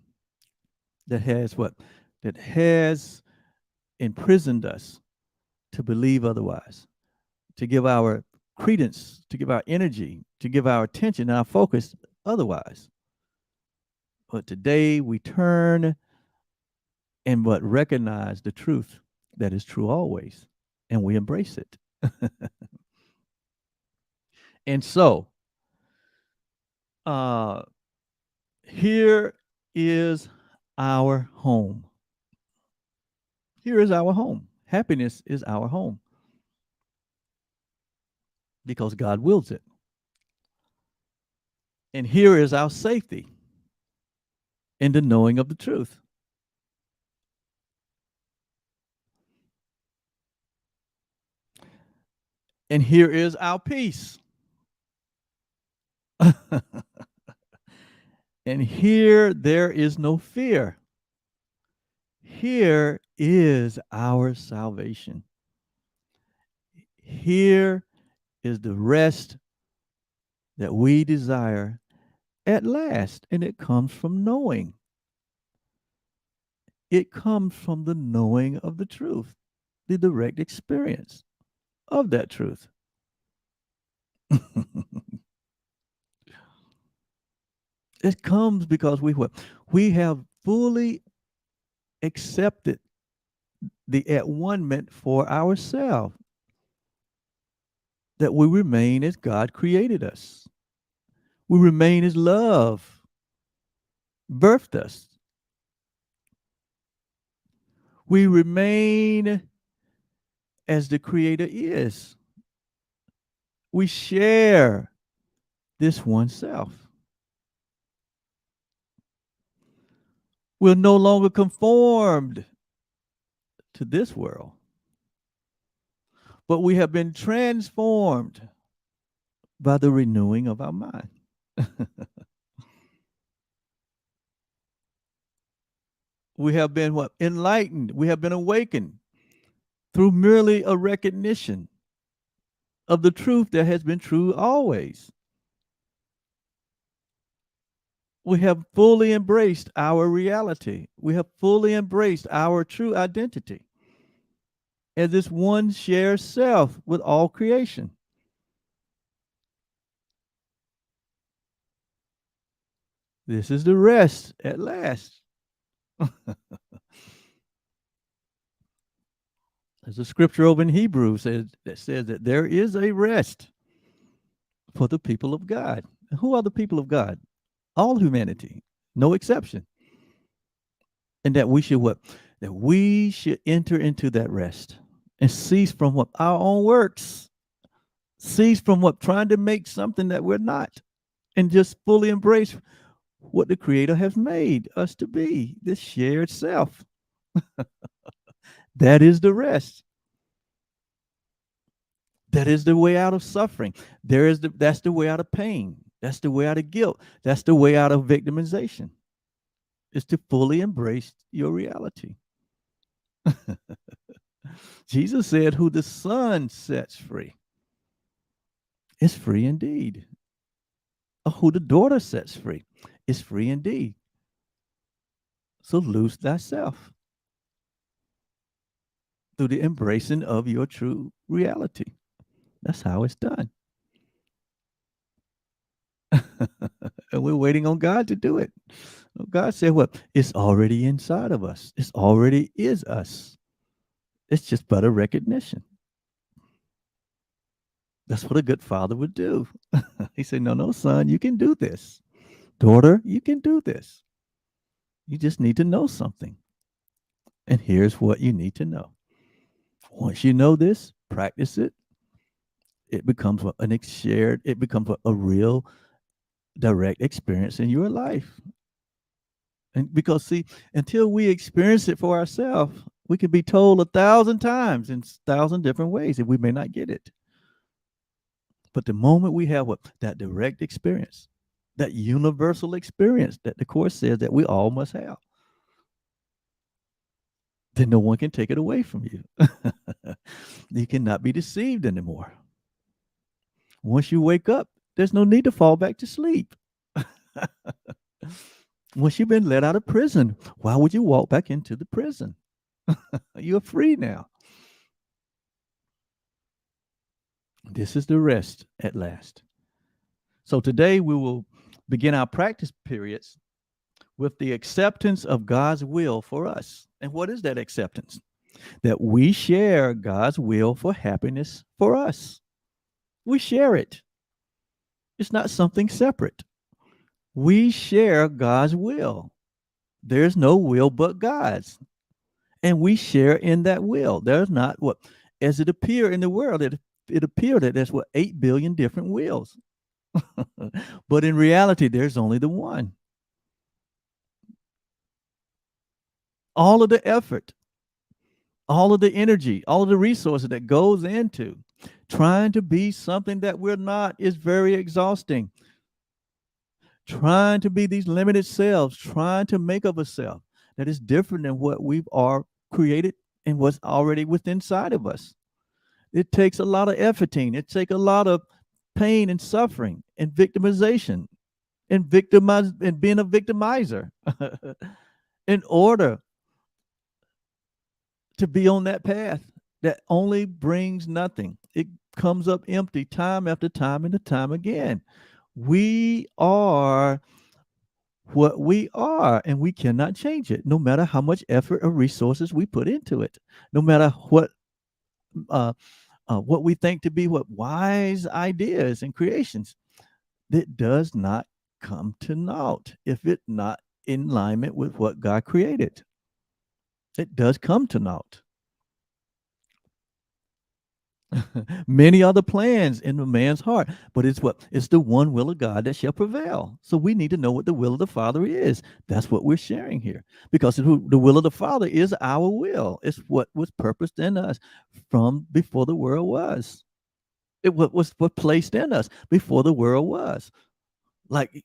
that has what? That has imprisoned us to believe otherwise, to give our credence, to give our energy, to give our attention and our focus otherwise. But today we turn and but recognize the truth that is true always, and we embrace it. And so, uh, here is our home. Here is our home. Happiness is our home because God wills it. And here is our safety in the knowing of the truth. And here is our peace. And here there is no fear. Here is our salvation. Here is the rest that we desire at last, and it comes from knowing. It comes from the knowing of the truth, the direct experience of that truth. It comes because we have fully accepted the at one meant for ourselves, that we remain as God created us. We remain as love birthed us. We remain as the Creator is. We share this one self. We're no longer conformed to this world, but we have been transformed by the renewing of our mind. We have been what? Enlightened. We have been awakened through merely a recognition of the truth that has been true always. We have fully embraced our reality. We have fully embraced our true identity as this one shared self with all creation. This is the rest at last. There's a scripture over in Hebrews that says that there is a rest for the people of God. Who are the people of God? All humanity, no exception. And that we should what? That we should enter into that rest and cease from what? Our own works. Cease from what? Trying to make something that we're not. And just fully embrace what the Creator has made us to be, this shared self. That is the rest. That is the way out of suffering. That's the way out of pain. That's the way out of guilt. That's the way out of victimization. Is to fully embrace your reality. Jesus said, who the Son sets free is free indeed. Or who the daughter sets free is free indeed. So loose thyself through the embracing of your true reality. That's how it's done. And we're waiting on God to do it. God said, what? It's already inside of us. It's already is us. It's just but a recognition. That's what a good father would do. He said, no, son, you can do this. Daughter, you can do this. You just need to know something. And here's what you need to know. Once you know this, practice it. It becomes it becomes a real direct experience in your life. And because see, until we experience it for ourselves, we can be told 1,000 times in 1,000 different ways, and we may not get it. But the moment we have that direct experience, that universal experience that the Course says that we all must have, then no one can take it away from you. You cannot be deceived anymore. Once you wake up, there's no need to fall back to sleep. Once you've been let out of prison, why would you walk back into the prison? You're free now. This is the rest at last. So today we will begin our practice periods with the acceptance of God's will for us. And what is that acceptance? That we share God's will for happiness for us. We share it. It's not something separate. We share God's will. There's no will but God's. And we share in that will. There's not what, as it appeared in the world, it appeared that there's what, 8 billion different wills. But in reality, there's only the one. All of the effort, all of the energy, all of the resources that goes into trying to be something that we're not is very exhausting. Trying to be these limited selves, trying to make of a self that is different than what we've all created and what's already within inside of us. It takes a lot of efforting. It takes a lot of pain and suffering and victimization and being a victimizer in order to be on that path that only brings nothing. It comes up empty time after time and time again. We are what we are, and we cannot change it, no matter how much effort or resources we put into it, no matter what we think to be what wise ideas and creations. It does not come to naught if it's not in alignment with what God created. It does come to naught. Many are the plans in a man's heart, but it's the one will of God that shall prevail. So we need to know what the will of the Father is. That's what we're sharing here, because the will of the Father is our will. It's what was purposed in us from before the world was. It was what placed in us before the world was. Like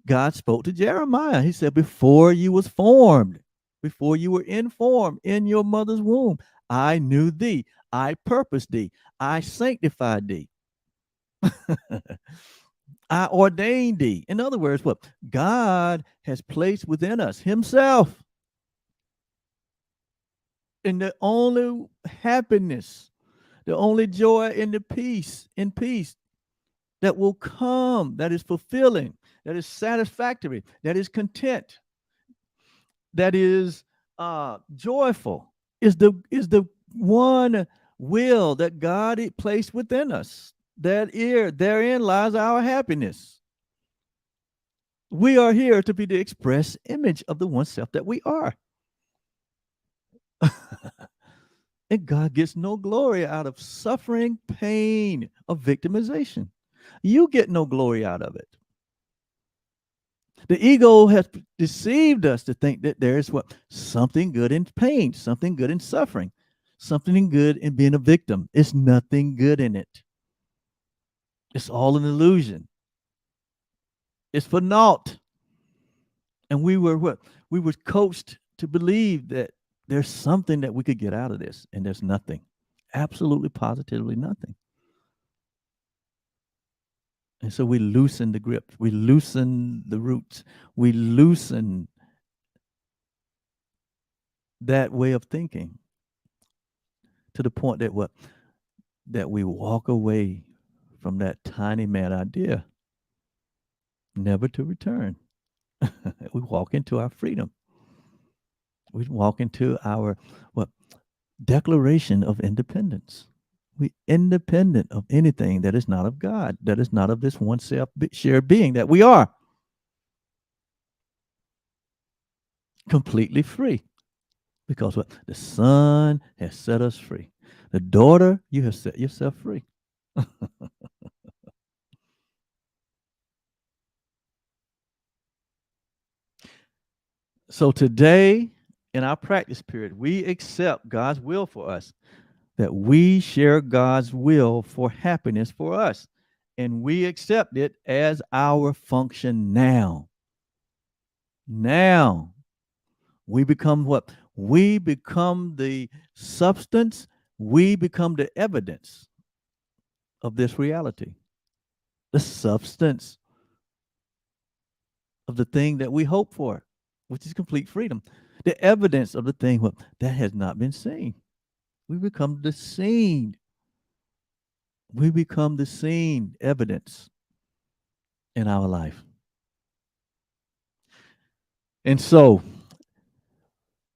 God spoke to Jeremiah. He said, "Before you was formed, before you were informed in your mother's womb, I knew thee. I purposed thee. I sanctified thee. I ordained thee." In other words, what God has placed within us Himself. And the only happiness, the only joy, and the peace, that will come, that is fulfilling, that is satisfactory, that is content, that is joyful, is the one will that God placed within us. Therein lies our happiness. We are here to be the express image of the one self that we are. And God gets no glory out of suffering, pain, of victimization. You get no glory out of it. The ego has deceived us to think that there is what something good in pain, something good in suffering, something good in being a victim. It's nothing good in it. It's all an illusion. It's for naught. And we were coached to believe that there's something that we could get out of this, and there's nothing. Absolutely, positively nothing. And so we loosen the grip, we loosen the roots, we loosen that way of thinking to the point that we walk away from that tiny mad idea, never to return. We walk into our freedom. We walk into our declaration of independence. We independent of anything that is not of God, that is not of this one self shared being that we are. Completely free. Because what? The Son has set us free. The daughter, you have set yourself free. So today, in our practice period, we accept God's will for us, that we share God's will for happiness for us. And we accept it as our function now. Now, we become what? We become the substance, we become the evidence of this reality, the substance of the thing that we hope for, which is complete freedom, the evidence of the thing that has not been seen. We become the seen. We become the seen evidence in our life. And so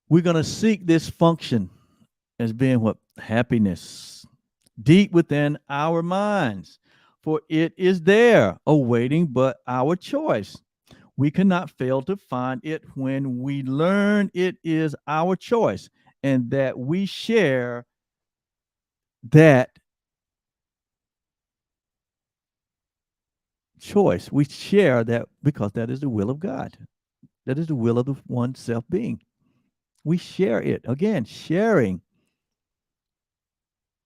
we're going to seek this function as being what? Happiness deep within our minds, for it is there awaiting but our choice. We cannot fail to find it when we learn it is our choice and that we share that choice. We share that because that is the will of God. That is the will of the one self being. We share it. Again, sharing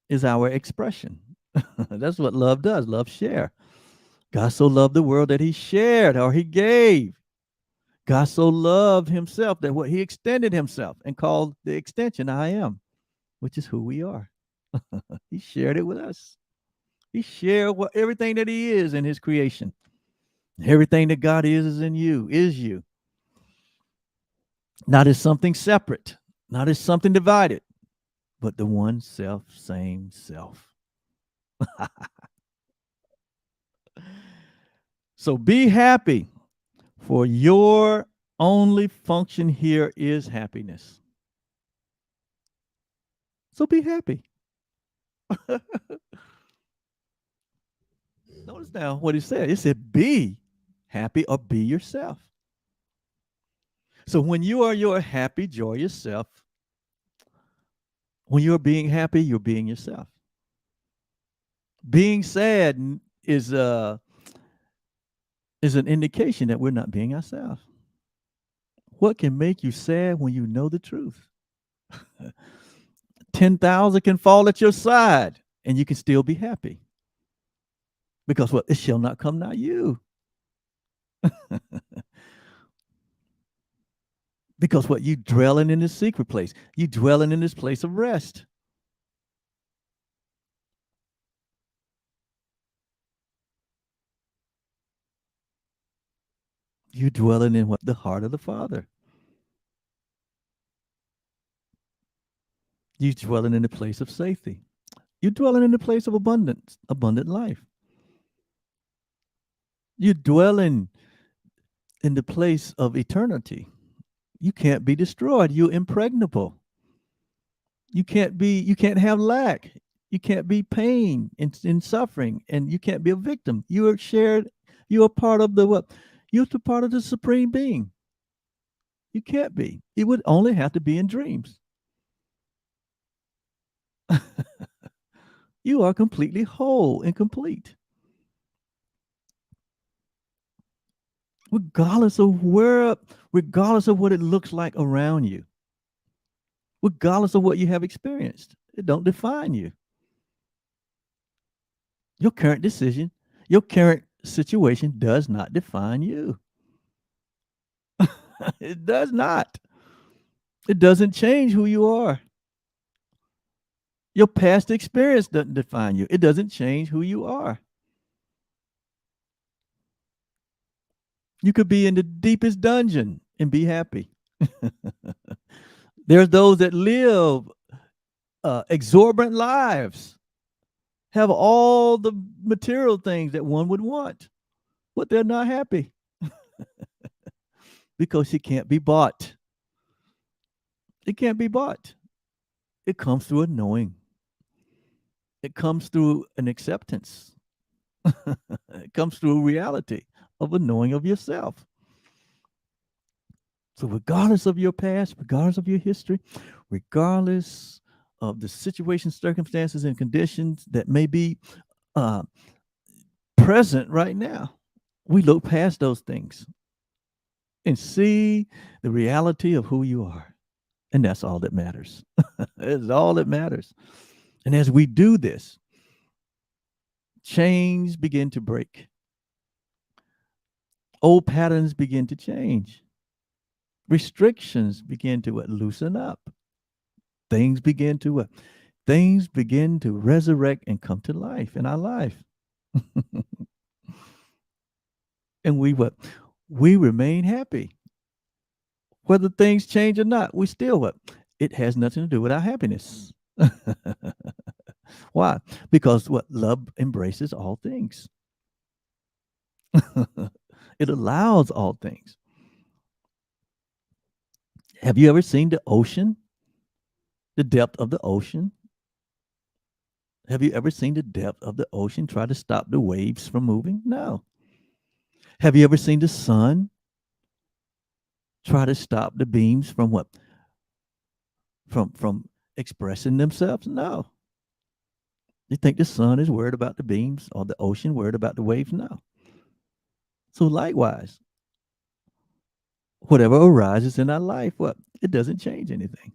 is our expression. That's what love does. Love share. God so loved the world that he shared or he gave. God so loved himself that what he extended himself and called the extension I am, which is who we are. He shared it with us. He shared everything that he is in his creation. Everything that God is in you, is you. Not as something separate, not as something divided, but the one self, same self. So be happy, for your only function here is happiness. So be happy. Notice now what he said. It said, be happy or be yourself. So when you are your happy, joyous self, when you're being happy, you're being yourself. Being sad is an indication that we're not being ourselves. What can make you sad when you know the truth? 10,000 can fall at your side and you can still be happy. Because what? It shall not come nigh you. Because what? You dwelling in this secret place. You dwelling in this place of rest. You dwelling in what? The heart of the Father. You dwelling in the place of safety. You dwelling in the place of abundance, abundant life. You dwelling in the place of eternity. You can't be destroyed. You're impregnable. You can't have lack. You can't be pain and suffering, and you can't be a victim. You are shared, you are part of the what? You're part of the supreme being. You can't be. It would only have to be in dreams. You are completely whole and complete. Regardless of regardless of what it looks like around you, regardless of what you have experienced, it don't define you. Your current decision, your current situation does not define you. It does not. It doesn't change who you are. Your past experience doesn't define you. It doesn't change who you are. You could be in the deepest dungeon and be happy. There's those that live exorbitant lives, have all the material things that one would want, but they're not happy because it can't be bought. It can't be bought. It comes through a knowing. It comes through an acceptance. It comes through a reality of a knowing of yourself. So, regardless of your past, regardless of your history, regardless of the situations, circumstances, and conditions that may be uh, present right now, we look past those things and see the reality of who you are. And that's all that matters. It's all that matters. And as we do this, chains begin to break. Old patterns begin to change. restrictions begin to loosen up. Things begin to things begin to resurrect and come to life in our life. And we remain happy. Whether things change or not, we still what? It has nothing to do with our happiness. Why? Because what? Love embraces all things. It allows all things. Have you ever seen the ocean? The depth of the ocean? Have you ever seen the depth of the ocean try to stop the waves from moving? No. Have you ever seen the sun try to stop the beams from what? From expressing themselves? No. You think the sun is worried about the beams or the ocean worried about the waves? No. So likewise, whatever arises in our life, what? It doesn't change anything.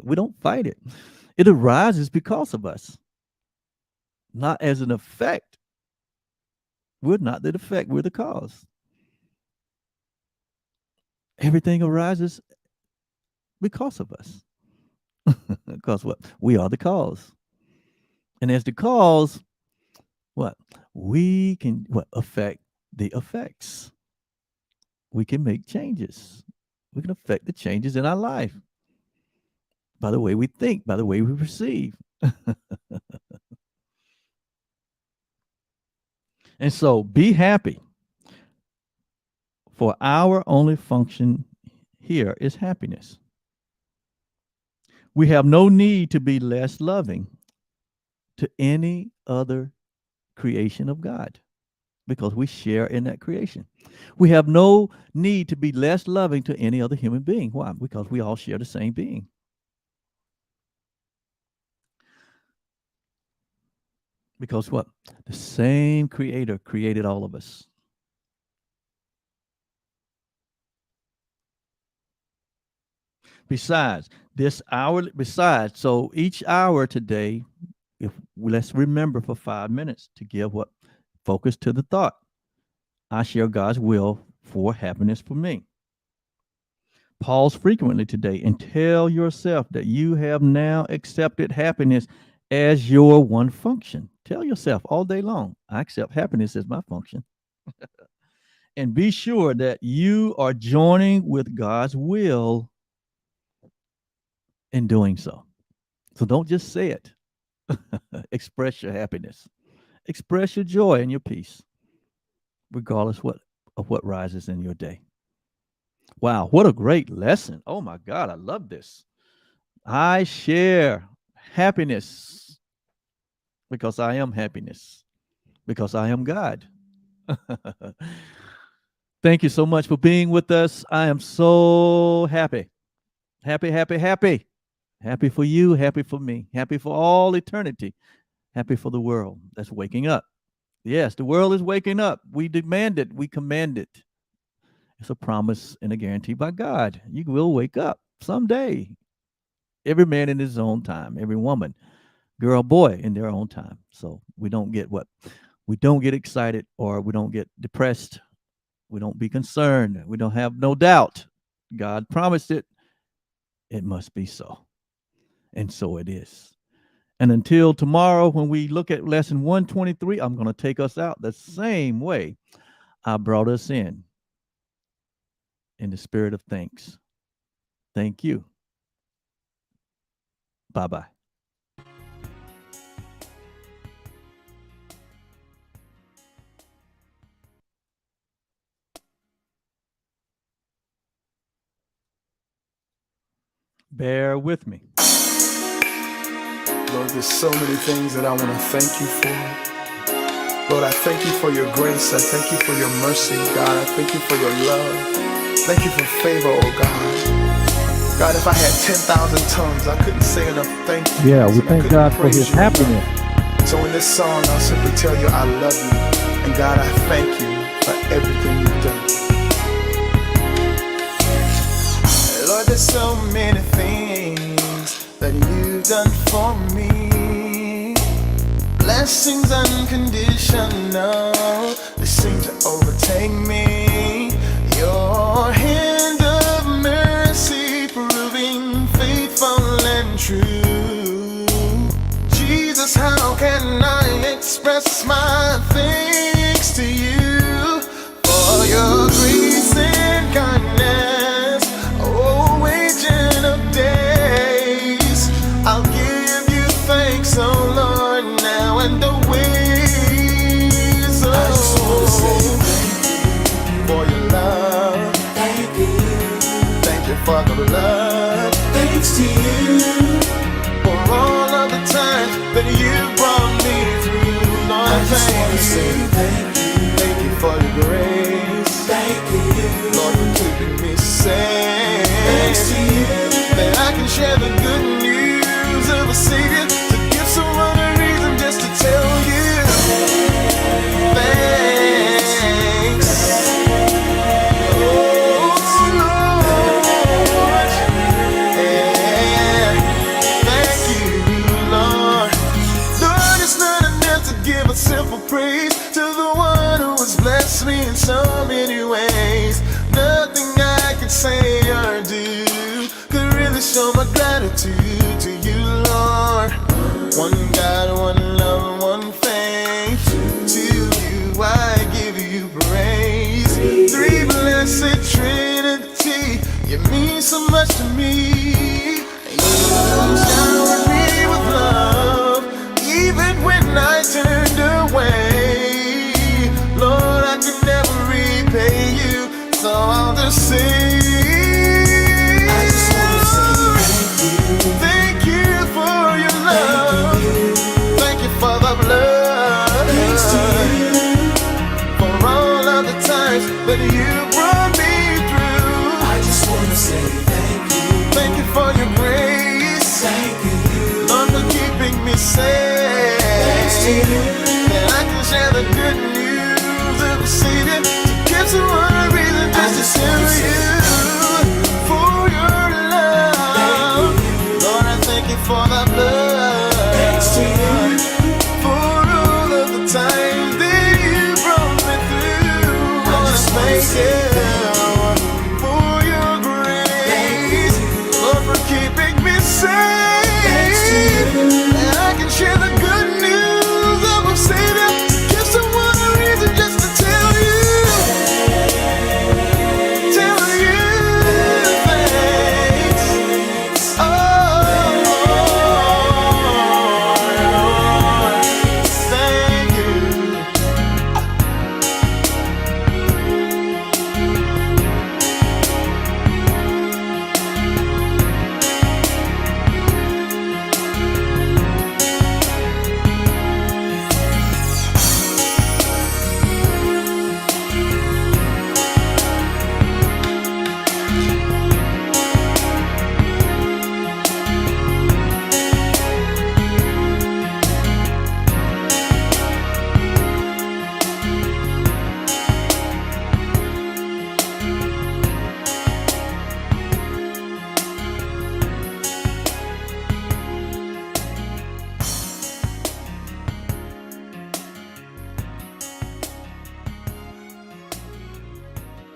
We don't fight it. It arises because of us, not as an effect. We're not the effect, we're the cause. Everything arises because of us. Because what? We are the cause. And as the cause, what? We can what affect the effects. We can make changes. We can affect the changes in our life by the way we think, by the way we perceive. And so be happy. For our only function here is happiness. We have no need to be less loving to any other creation of God because we share in that creation. We have no need to be less loving to any other human being. Why? Because we all share the same being. Because what? The same creator created all of us. Besides, so each hour today, if let's remember for 5 minutes to give what? Focus to the thought. I share God's will for happiness for me. Pause frequently today and tell yourself that you have now accepted happiness as your one function. Tell yourself all day long, I accept happiness as my function. And be sure that you are joining with God's will in doing so. So don't just say it. Express your happiness. Express your joy and your peace, regardless of what rises in your day. Wow, what a great lesson. Oh my God, I love this. I share happiness because I am happiness, because I am God. Thank you so much for being with us. I am so happy. Happy, happy, happy. Happy for you, happy for me, happy for all eternity, happy for the world that's waking up. Yes, the world is waking up. We demand it, we command it. It's a promise and a guarantee by God. You will wake up someday. Every man in his own time, every woman, girl, boy in their own time. So we don't get excited or we don't get depressed. We don't be concerned. We don't have no doubt. God promised it. It must be so. And so it is. And until tomorrow, when we look at lesson 123, I'm going to take us out the same way I brought us in the spirit of thanks. Thank you. Bye-bye. Bear with me. Lord, there's so many things that I want to thank you for. Lord, I thank you for your grace. I thank you for your mercy, God. I thank you for your love. Thank you for favor, oh God. God, if I had 10,000 tongues, I couldn't say enough thank you. Yeah, we thank God for his happiness. So in this song, I'll simply tell you I love you. And God, I thank you for everything you've done. Lord, there's so many things that you've done for me. Blessings unconditional, they seem to overtake me. Your hand of express my thanks to you for your grace and kindness. Oh, agent of days, I'll give you thanks, oh Lord, now and always. Oh, I just wanna say thank you for your love. Thank you. Thank you for the blood. Thanks to you for all of the times that you brought me through. Lord, I just wanna say thank you. Thank you for your grace. Thank you, Lord, for keeping me safe. Thanks to you that I can share the good news of a Savior, to give someone a reason just to tell you thanks. Oh Lord, yeah. Thank you, Lord. Lord, it's not enough to give a simple praise to the one who has blessed me in so many ways. Nothing I can say or do could really show my gratitude to you, Lord. One God, one love, one faith. To you I give you praise. Three blessed Trinity, you mean so much to me. You showered me with love, even when I turned away. Lord, I could never repay you, so I'll just say, I just wanna say thank you for your love. Thank you for the blood. Thanks to you for all of the times that you brought me through. I just wanna say thank you. Thank you for your grace. Thank you, Lord, for keeping me safe. Thanks to you.